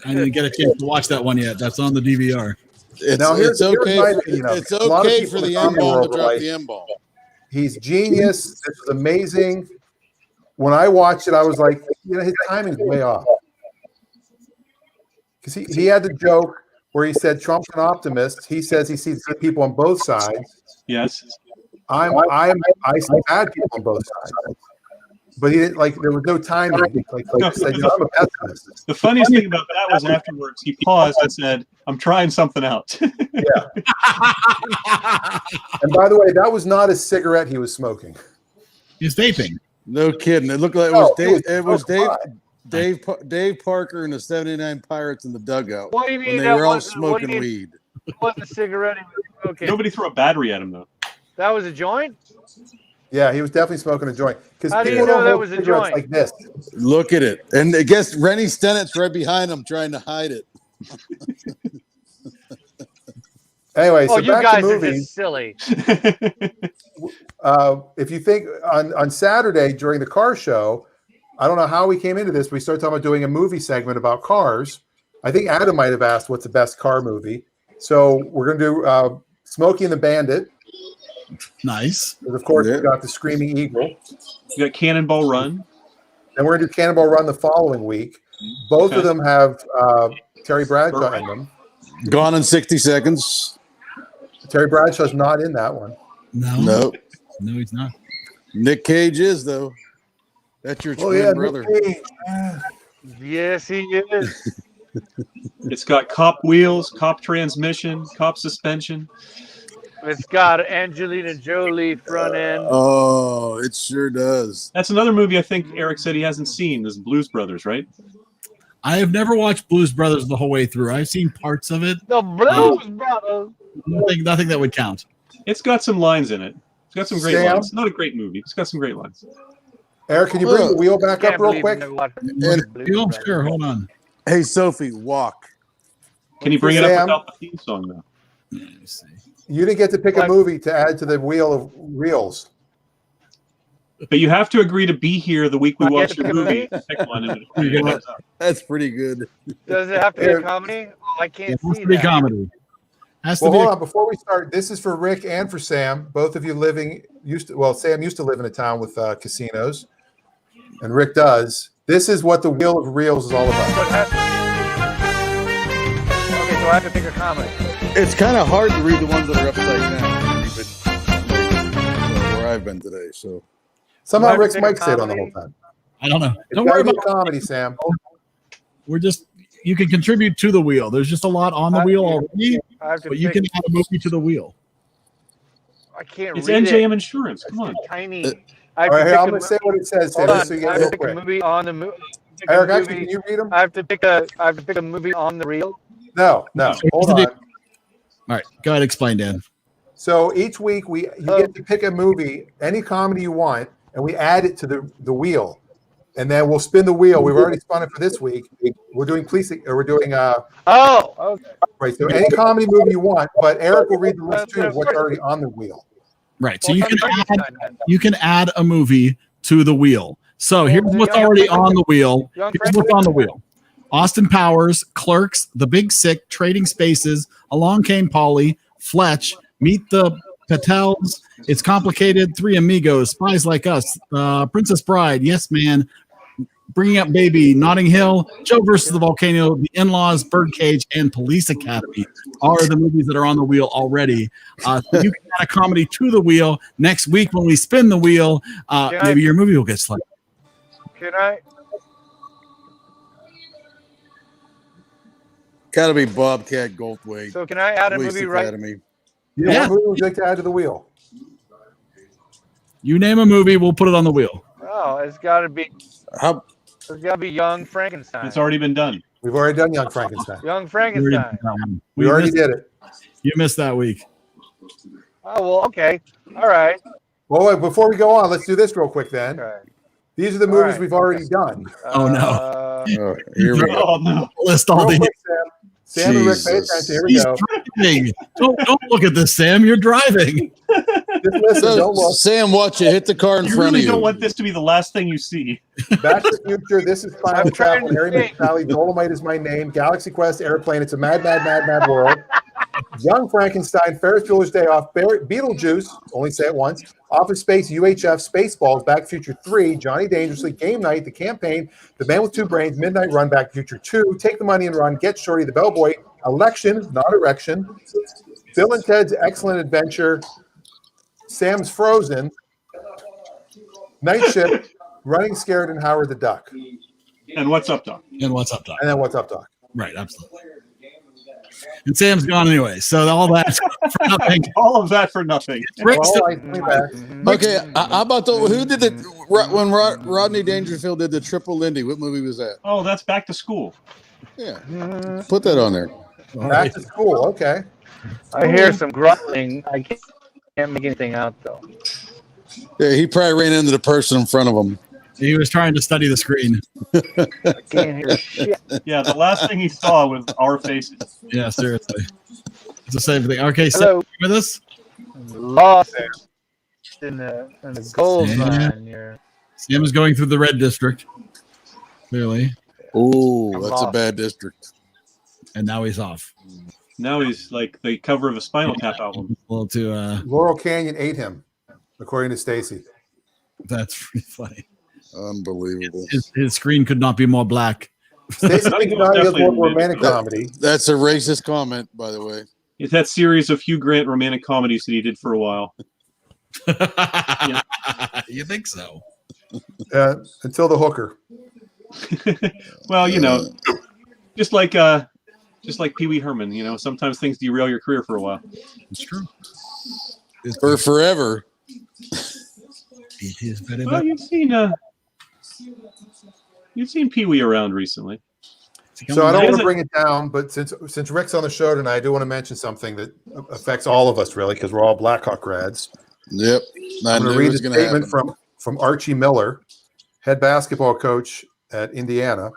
I didn't get a chance to watch that one yet. That's on the DVR. Now, here's okay. my opinion of It's it. A lot of okay people for in the the M bomb world to were drop like, the M bomb. He's genius. This was amazing. When I watched it, I was like, his timing's way off. Because he had the joke where he said Trump's an optimist. He says he sees good people on both sides. yes. I see bad people on both sides. But he didn't like. There was no timing. Like he said, I'm a pessimist. The funniest thing about that was afterwards, he paused and said, I'm trying something out. And by the way, that was not a cigarette he was smoking. He's vaping. No kidding. It looked like it No, was Dave. It was fine. Dave Parker and the 79 Pirates in the dugout What do you when mean they that were all wasn't? What do smoking you mean weed. wasn't a cigarette he was smoking? Nobody threw a battery at him, though. That was a joint? Yeah, he was definitely smoking a joint. Because How do you people know don't that hold was a cigarettes joint? like this. Look at it, and I guess Rennie Stennett's right behind him, trying to hide it. Anyway, Oh, so you back guys to are movies. just silly. If you think on Saturday during the car show, I don't know how we came into this. We started talking about doing a movie segment about cars. I think Adam might have asked what's the best car movie. So we're going to do Smokey and the Bandit. Nice. And of course, Yeah. we got the Screaming Eagle. You got Cannonball Run. Then we're going to do Cannonball Run the following week. Both of Okay. them have Terry Bradshaw in them. Gone in 60 seconds. Terry Bradshaw's not in that one. No, No, he's not. Nick Cage is though. That's your twin brother. Nick Cage. Yes, he is. It's got cop wheels, cop transmission, cop suspension. It's got Angelina Jolie front end. Oh, it sure does. That's another movie I think Eric said he hasn't seen. Is Blues Brothers, right? I have never watched Blues Brothers the whole way through. I've seen parts of it. The Blues Brothers. Nothing that would count. It's got some lines in it. It's got some great Sam? lines. Not a great movie. It's got some great lines. Eric, can you bring the wheel back Can't up real believe quick? you never watched Oh, Blues Brothers. sure. Hold on. Hey, Sophie, walk. Can you bring it up Sam? without the theme song, though? Let me see. You didn't get to pick a movie to add to the wheel of reels. But you have to agree to be here the week we I get watch to the pick a movie. movie? Pick one and You got That's pretty good. Does it have to be Here. a comedy? Oh, I can't It has see to be that. comedy. Has to Well, be. hold on. Before we start, this is for Rick and for Sam. Both of you Sam used to live in a town with casinos, and Rick does. This is what the Wheel of Reels is all about. So it has to be- Okay, So I have to pick a comic. It's kind of hard to read the ones that are upside down. Where I've been today, so Somehow Why Rick's pick a mic stayed on the whole comedy? time. I don't know. It's Don't gotta worry be about a comedy, Sam. We're just you can contribute to the wheel. There's just a lot on the wheel already, I have to but you pick, can add a movie to the wheel. I can't It's read NJM it. Insurance. Come on. It's tiny. I All have right, to here, pick I'm a going to say what it says here. Hold Just so on. you I get have real to pick a quick. movie on the movie. Eric, actually, can you read them? I have to pick a movie on the reel. No. So Hold here's the on. All right, go ahead, explain, Dan. So each week you get to pick a movie, any comedy you want, and we add it to the wheel, and then we'll spin the wheel. We've already spun it for this week. We're doing Oh, okay. right. So any comedy movie you want, but Eric will read the list too of what's already on the wheel. Right. So Well, you can add a movie to the wheel. So here's what's already on the wheel. Here's what's on the wheel. Austin Powers, Clerks, The Big Sick, Trading Spaces, Along Came Polly, Fletch, Meet the Patels, It's Complicated, Three Amigos, Spies Like Us, Princess Bride, Yes Man, Bringing Up Baby, Notting Hill, Joe versus the Volcano, The In-Laws, Birdcage, and Police Academy are the movies that are on the wheel already. So you can add a comedy to the wheel. Next week when we spin the wheel, maybe your movie will get selected. Can I? gotta be Bobcat Goldthwait. So can I add a Police movie right? Academy. Yeah. What movie would you like to add to the wheel? You name a movie, we'll put it on the wheel. Oh, it's got to be. How It's got to be Young Frankenstein. It's already been done. We've already done Young Frankenstein. Young We Frankenstein. We already missed, did it. You missed that week. Oh well, okay, all right. Well, wait, before we go on, let's do this real quick then. Okay. These are the All movies right. we've already done. Oh, no. oh, here we go. Oh no. List all Real the. quick, Sam. Sam and Rick, pay Jesus. attention. Here we He's go. driving. Don't look at this, Sam. You're driving. Just listen, don't look. Sam, watch it. Hit the car in You front really of don't you. want this to be the last thing you see. Back to the Future. This is Final I'm trying Travel. to Harry think. McSally. Dolomite is my name. Galaxy Quest. Airplane. It's a mad, mad, mad, mad world. Young Frankenstein. Ferris Bueller's Day Off. Beetlejuice. Only say it once. Office Space. UHF. Spaceballs. Back to the Future 3. Johnny Dangerously. Game Night. The Campaign. The Man with Two Brains. Midnight Run. Back to the Future 2. Take the Money and Run. Get Shorty. The Bellboy. Election. Not Erection. Bill and Ted's Excellent Adventure. Sam's Frozen. Night Shift. Running Scared, and Howard the Duck. And what's up, Doc? And what's up, Doc? And then What's Up, Doc? Right, absolutely. And Sam's gone anyway, so all that for nothing. All of that for nothing. Rick's All still- right, way back. Okay, how about who did it when Rodney Dangerfield did the Triple Lindy? What movie was that? Oh, that's Back to School. Yeah, put that on there. Back to School. Okay. I hear some grumbling. I can't make anything out though. Yeah, he probably ran into the person in front of him. He was trying to study the screen. I can't hear shit. Yeah, the last thing he saw was our faces. Yeah, seriously. It's the same thing. Okay, Sam, Hello. you with us? Lost in the gold Yeah. mine here. Sam is going through the red district, clearly, Oh, I'm that's a lost. bad district. and now he's off. Now he's like the cover of a Spinal Tap album. A little too. Laurel Canyon ate him, according to Stacy. That's pretty funny. Unbelievable. His screen could not be more black. Stacy No, thinks he was about it as definitely more romantic that- comedy. That's a racist comment, by the way. It's that series of Hugh Grant romantic comedies that he did for a while. You think so? Until the hooker. Well, you know, just like Pee Wee Herman, you know, sometimes things derail your career for a while. It's true. For forever. It is very Well, bad. you've seen Pee Wee around recently. So I don't want Isn't- to bring it down, but since Rick's on the show tonight, I do want to mention something that affects all of us, really, because we're all Blackhawk grads. Yep. I I'm knew going to it read a was going to statement happen. from Archie Miller, head basketball coach at Indiana.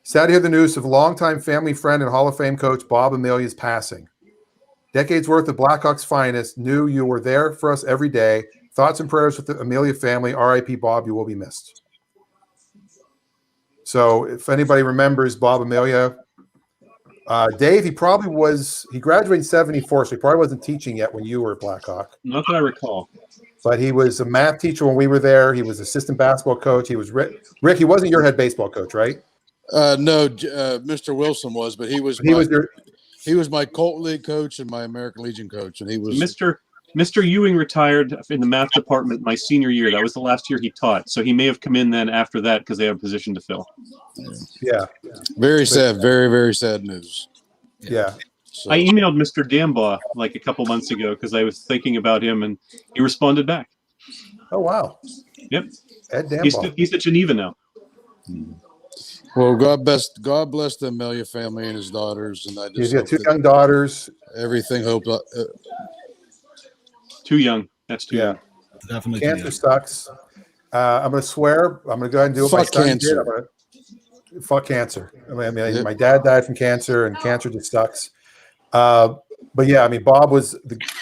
Sad to hear the news of longtime family friend and Hall of Fame coach Bob Amelia's passing. Decades worth of Blackhawks finest, knew you were there for us every day. Thoughts and prayers with the Amelia family. R.I.P. Bob, you will be missed. So if anybody remembers Bob Amelia, Dave, he graduated in 74, so he probably wasn't teaching yet when you were at Blackhawk. Not that I recall. But he was a math teacher when we were there. He was assistant basketball coach. He was Rick, he wasn't your head baseball coach, right? No, Mr. Wilson was, but he was. He was your He was my Colt League coach and my American Legion coach, and he was Mr. Ewing retired in the math department my senior year. That was the last year he taught. So he may have come in then after that because they have a position to fill. Yeah. very sad, very, very sad news. Yeah. So, I emailed Mr. Dambaugh like a couple months ago because I was thinking about him, and he responded back. Oh, wow. Yep. Ed He's Dambaugh. at Geneva now. well, God bless the Amelia family and his daughters, and I just He's got hope 2 that young daughters. everything hope. Too young. That's too Yeah. young. Definitely. Cancer sucks. I'm going to swear. I'm going to go ahead and do what my Fuck son cancer. did. I'm gonna, fuck cancer. I mean, Yeah. my dad died from cancer, and cancer just sucks. But yeah, I mean, Bob was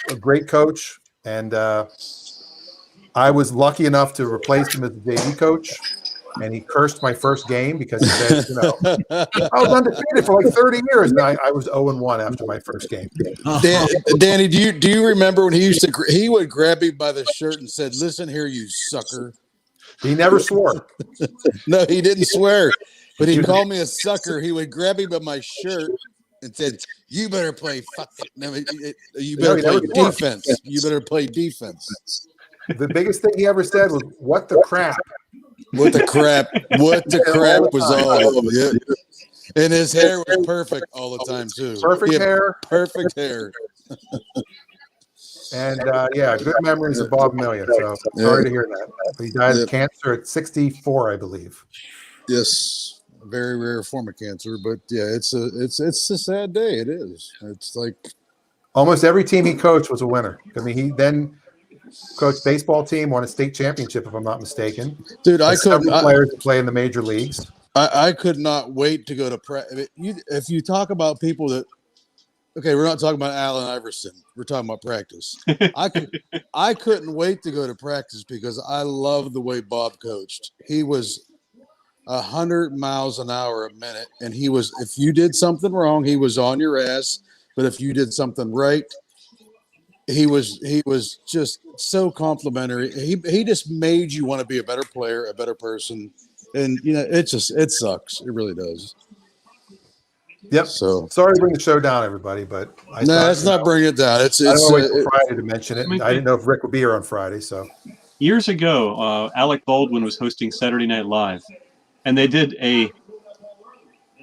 a great coach, and I was lucky enough to replace him as the JV coach. And he cursed my first game because he said, I was undefeated for like 30 years, and I was 0-1 after my first game. Danny, do you remember when he would grab me by the shirt and said, "Listen here, you sucker." He never swore. No, he didn't swear, but he called me a sucker. He would grab me by my shirt and said, "You better play you better he play never swore. defense. You better play defense." The biggest thing he ever said was, "What the crap?" What the crap? What the crap was all? Yeah. And his hair was perfect all the time too. Perfect He had hair. perfect hair. And yeah, good memories of Bob Amelia. So sorry to hear that. He died of cancer at 64, I believe. Yes, a very rare form of cancer, but yeah, it's a sad day. It is. It's like Almost every team he coached was a winner. I mean, he then coached baseball team, won a state championship, if I'm not mistaken. dude, I Several couldn't. players that play in the major leagues. I could not wait to go to practice. If you talk about people that, okay, we're not talking about Allen Iverson. We're talking about practice. I couldn't wait to go to practice because I love the way Bob coached. He was 100 miles an hour a minute, and he was. If you did something wrong, he was on your ass. But if you did something right, he was just so complimentary. He just made you want to be a better player, a better person. And it sucks. It really does. Yep. So Sorry to bring the show down, everybody, but let's not bring it down. It's I don't know, wait till Friday to mention it. Might I didn't know if Rick would be here on Friday, so Years ago, Alec Baldwin was hosting Saturday Night Live, and they did a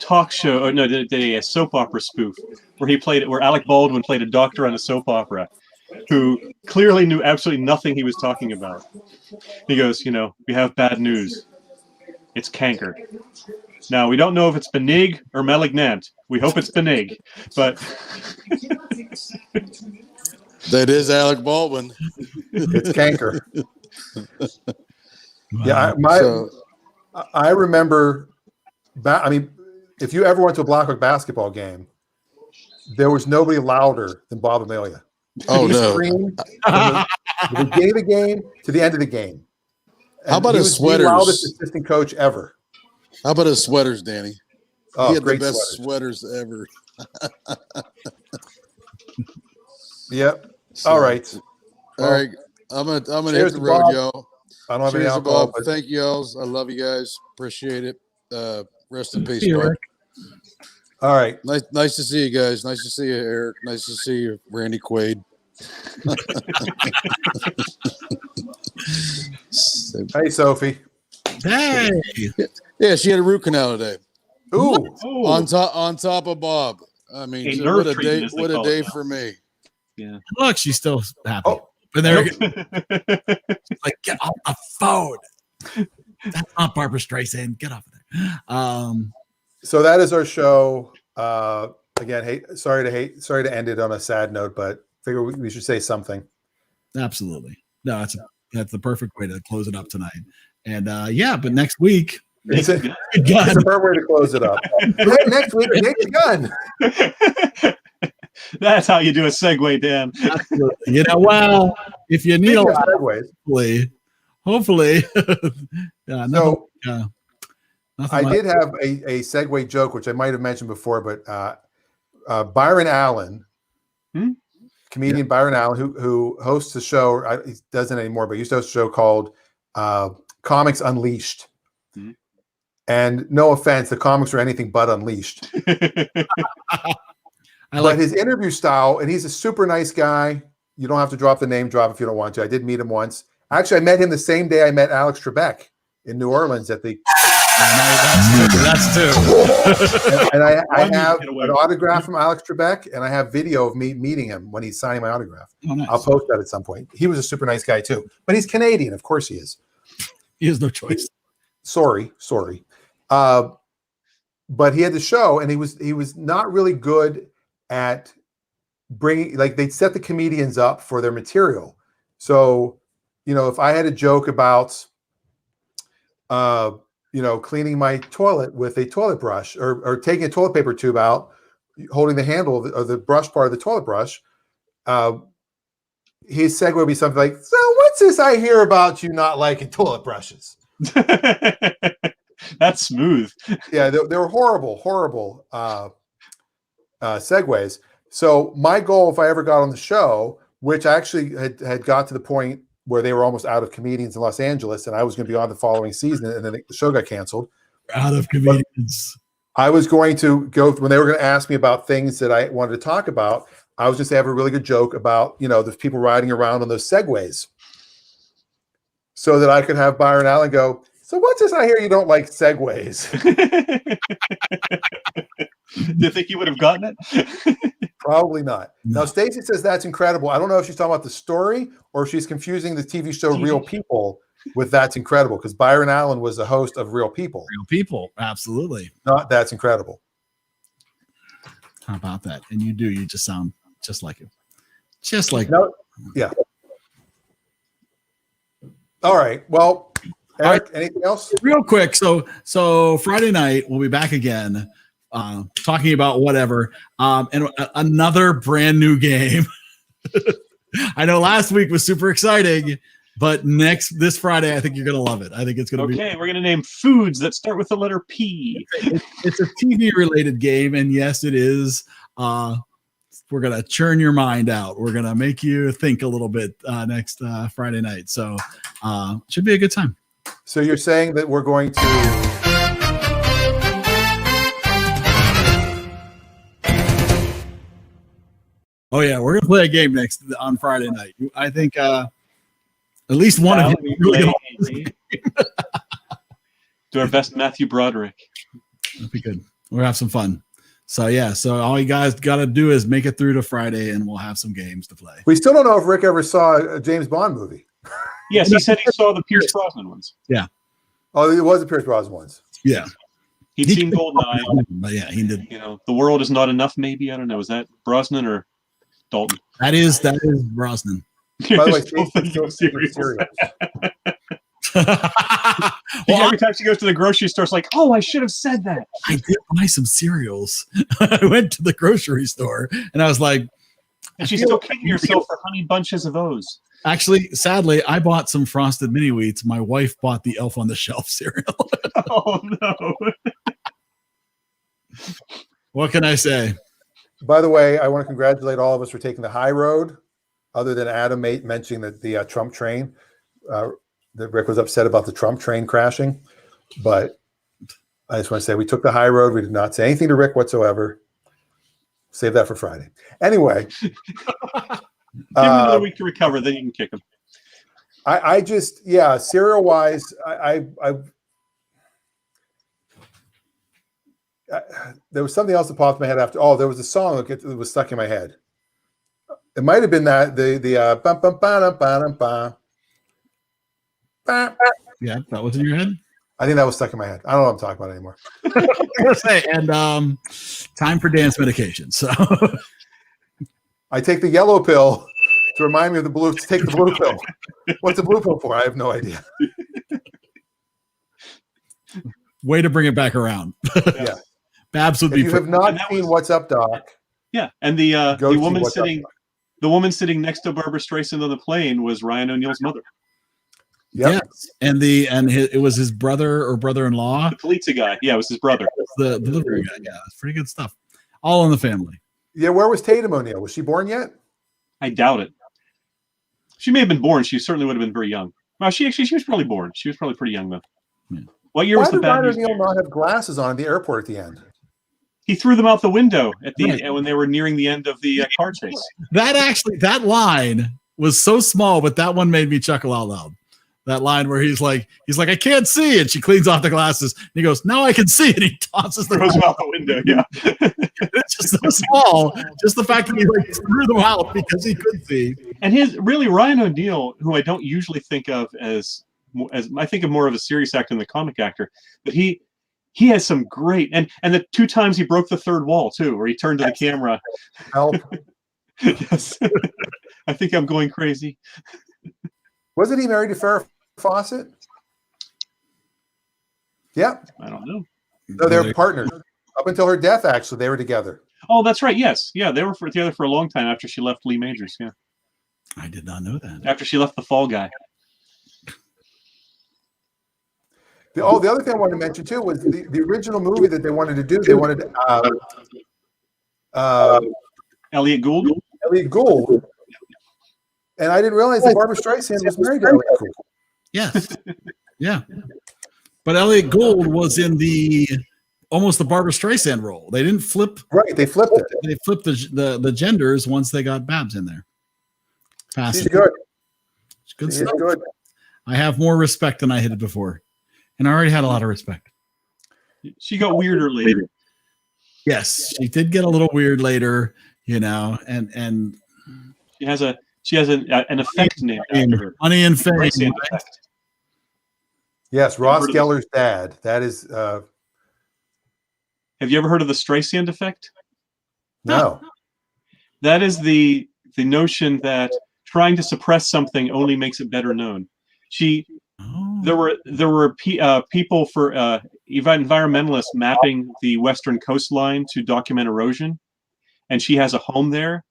talk show, or no, they did a soap opera spoof where Alec Baldwin played a doctor on a soap opera who clearly knew absolutely nothing he was talking about. He goes, we have bad news. It's canker. Now, we don't know if it's benign or malignant. We hope it's benign, but that is Alec Baldwin. it's canker. Yeah, I remember. I mean, if you ever went to a Blackhawk basketball game, there was nobody louder than Bob Amelia. Oh He no! screamed from the beginning of the game to the end of the game. And How about he his was sweaters? the loudest assistant coach ever. How about his sweaters, Danny? Oh, He had the great best sweaters. sweaters ever. Yep. So, All right. All right. I'm gonna hit cheers the to road, Bob. y'all. I don't have any Cheers to alcohol, Bob. but Thank you, y'all. I love you guys. Appreciate it. Rest in peace, See you, Bob. Rick. all right. Nice to see you guys. Nice to see you, Eric. Nice to see you, Randy Quaid. Hey, Sophie. Hey. Yeah, she had a root canal today. Ooh. oh, On top of Bob. I mean, A so nerve what a day! treatment, as they What a call it day now. for me. Look, she's still happy. Oh. But there we go. Like, get off the phone. That's not Barbara Streisand. Get off of there. So that is our show. Again, sorry to end it on a sad note, but figure we should say something. Absolutely. No, that's the perfect way to close it up tonight. And but next week, It's a, God, it's a perfect way to close it up. Hey, next week, Naked Gun. That's how you do a segue, Dan. absolutely. Well, if you need a Speaking of lot, segues, hopefully. so nothing I like- did have a segue joke, which I might have mentioned before, but Byron Allen, comedian Byron Allen, who hosts a show, he doesn't anymore, but he used to host a show called Comics Unleashed. Mhm. And no offense, the comics are anything but unleashed. I like. But his interview style, and he's a super nice guy. You don't have to drop the name drop if you don't want to. I did meet him once. Actually, I met him the same day I met Alex Trebek in New Orleans at the. That's two. And I have an autograph from Alex Trebek, and I have video of me meeting him when he's signing my autograph. Oh, nice. I'll post that at some point. He was a super nice guy too, but he's Canadian. Of course he is. He has no choice. Sorry. But he had the show, and he was not really good at bringing, like, they'd set the comedians up for their material. So, if I had a joke about, cleaning my toilet with a toilet brush or taking a toilet paper tube out, holding the handle of the brush part of the toilet brush, his segue would be something like, "So what's this I hear about you not liking toilet brushes?" That's smooth. Yeah, they were horrible segues. So my goal, if I ever got on the show, which I actually had got to the point where they were almost out of comedians in Los Angeles, and I was going to be on the following season, and then the show got canceled. Out of comedians. I was going to go when they were going to ask me about things that I wanted to talk about. I was just have a really good joke about the people riding around on those segways, so that I could have Byron Allen go, "So what's this I hear you don't like segways?" Do you think you would have gotten it? Probably not. No. Now, Stacy says that's incredible. I don't know if she's talking about the story or if she's confusing the TV show Real People with That's Incredible, because Byron Allen was the host of Real People. Real people. Absolutely. Not That's Incredible. How about that? And you just sound just like him. Just like No, yeah. All right. Well, Eric, anything else? real quick. So Friday night we'll be back again, talking about whatever, and another brand new game. I know last week was super exciting, but this Friday I think you're gonna love it. I think it's gonna be Okay, we're gonna name foods that start with the letter P. It's a TV related game, and yes, it is. We're gonna churn your mind out. We're gonna make you think a little bit next Friday night. So should be a good time. So you're saying that we're going to. Oh yeah, we're gonna play a game on Friday night. I think at least one of you really gonna Do our best, Matthew Broderick. That'd be good. We'll have some fun. So yeah, so all you guys got to do is make it through to Friday, and we'll have some games to play. We still don't know if Rick ever saw a James Bond movie. Yes, he said he saw the Pierce Brosnan ones. Oh, it was the Pierce Brosnan ones. Yeah, He'd seen Goldeneye. but yeah, he did. The world is not enough. Maybe, I don't know. Is that Brosnan or Dalton? That is Brosnan. By the way, Still Stacy thinking still of cereals. Well, Every time she goes to the grocery store, it's like, oh, I should have said that. I did buy some cereals. I went to the grocery store and I was like, And she's still kicking herself for honey bunches of O's. actually, sadly, I bought some Frosted Mini Wheats. My wife bought the Elf on the Shelf cereal. Oh no! What can I say? By the way, I want to congratulate all of us for taking the high road, other than Adam mentioning that the Trump train, that Rick was upset about the Trump train crashing. But I just want to say we took the high road. We did not say anything to Rick whatsoever. Save that for Friday. Anyway. Give him another week to recover, then you can kick him. I just, cereal wise, there was something else that popped in my head after. Oh, there was a song that was stuck in my head. It might have been that the bum bum ba ba ba. Yeah, that was in your head. I think that was stuck in my head. I don't know what I'm talking about anymore. And time for dance medication. So I take the yellow pill to remind me of the blue. To take the blue pill. What's the blue pill for? I have no idea. way to bring it back around. Yeah. Babs would If be. you have not seen What's Up, Doc. Yeah, and the Go see woman What's Up, sitting, Doc. the woman sitting next to Barbara Streisand on the plane was Ryan O'Neal's mother, Yep. Yes, it was his brother or brother-in-law, the Polizia guy. Yeah, it was his brother. the delivery guy. Yeah, it's pretty good stuff. All in the family. Yeah. Where was Tatum O'Neal? Was she born yet? I doubt it. She may have been born. She certainly would have been very young. Well, she was probably born. She was probably pretty young though. Yeah. What year Why was the did Bad Ryan News O'Neal Bears? not have glasses on at the airport at the end? he threw them out the window at the Right. when they were nearing the end of the car chase. That line was so small, but that one made me chuckle out loud. That line where he's like, I can't see, and she cleans off the glasses. And he goes, now I can see, and he tosses the Throws them out the window. Yeah. It's just so small. Just the fact that he like threw them out because he could see. And Ryan O'Neal, who I don't usually think of as I think of more of a serious actor than the comic actor, but he has some great and the 2 times he broke the third wall too, where he turned to the camera. Help. Yes. I think I'm going crazy. Wasn't he married to Farrah Fawcett? Yeah. I don't know. No, they were partners. Up until her death, actually, they were together. Oh, that's right. Yes. Yeah, they were together for a long time after she left Lee Majors. Yeah. I did not know that. After she left The Fall Guy. The other thing I wanted to mention too was the original movie that they wanted to do. They wanted Elliot Gould. Elliot Gould, and I didn't realize that Barbara Streisand was married to Elliot Gould. Yes. Yeah. But Elliot Gould was in almost the Barbara Streisand role. They didn't flip. Right, they flipped it. They flipped the genders once they got Babs in there. She's good. It's good She's stuff. good. I have more respect than I had before, and I already had a lot of respect. She got weirder later. Yes, she did get a little weird later, and She has an effect named after her. Money and Fame. Streisand effect. Yes, Ross Geller's dad. That is Have you ever heard of the Streisand effect? no. That is the notion that trying to suppress something only makes it better known. There were people for environmentalists mapping the western coastline to document erosion, and she has a home there.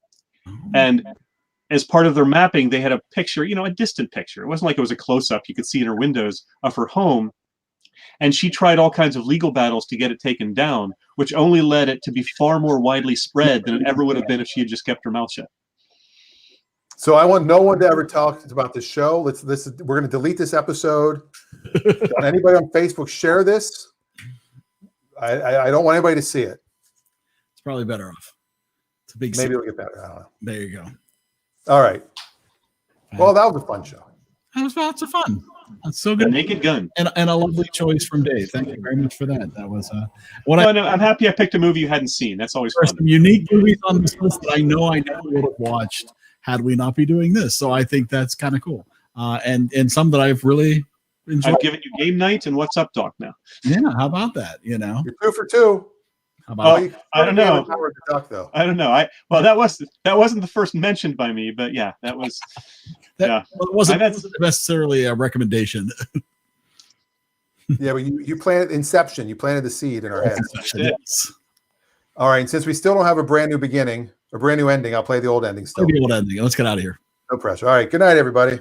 And as part of their mapping, they had a picture, a distant picture. It wasn't like it was a close-up you could see in her windows of her home. And she tried all kinds of legal battles to get it taken down, which only led it to be far more widely spread than it ever would have been if she had just kept her mouth shut. So I want no one to ever talk about this show. We're going to delete this episode. Don't anybody on Facebook share this? I don't want anybody to see it. It's probably better off. It's a big. Maybe it'll get better. I don't know. There you go. All right. Well, that was a fun show. That was lots of fun. That's so The good. Naked Gun. And a lovely choice from Dave. Thank you very much for that. That was I'm happy I picked a movie you hadn't seen. That's always There's fun. some unique movies on this list that I know would have watched had we not be doing this. So I think that's kind of cool. And some that I've really enjoyed. I've given you Game Night and What's Up Doc now. Yeah, how about that? You're 2 for 2. How about I don't know. Howard the Duck, though. I don't know. That wasn't the first mentioned by me, but yeah, that was. that? Well, it wasn't necessarily a recommendation. Yeah, but you planted Inception. You planted the seed in our heads. Yes. All right. And since we still don't have a brand new beginning, a brand new ending, I'll play the old ending still. The old ending. Let's get out of here. No pressure. All right. Good night, everybody.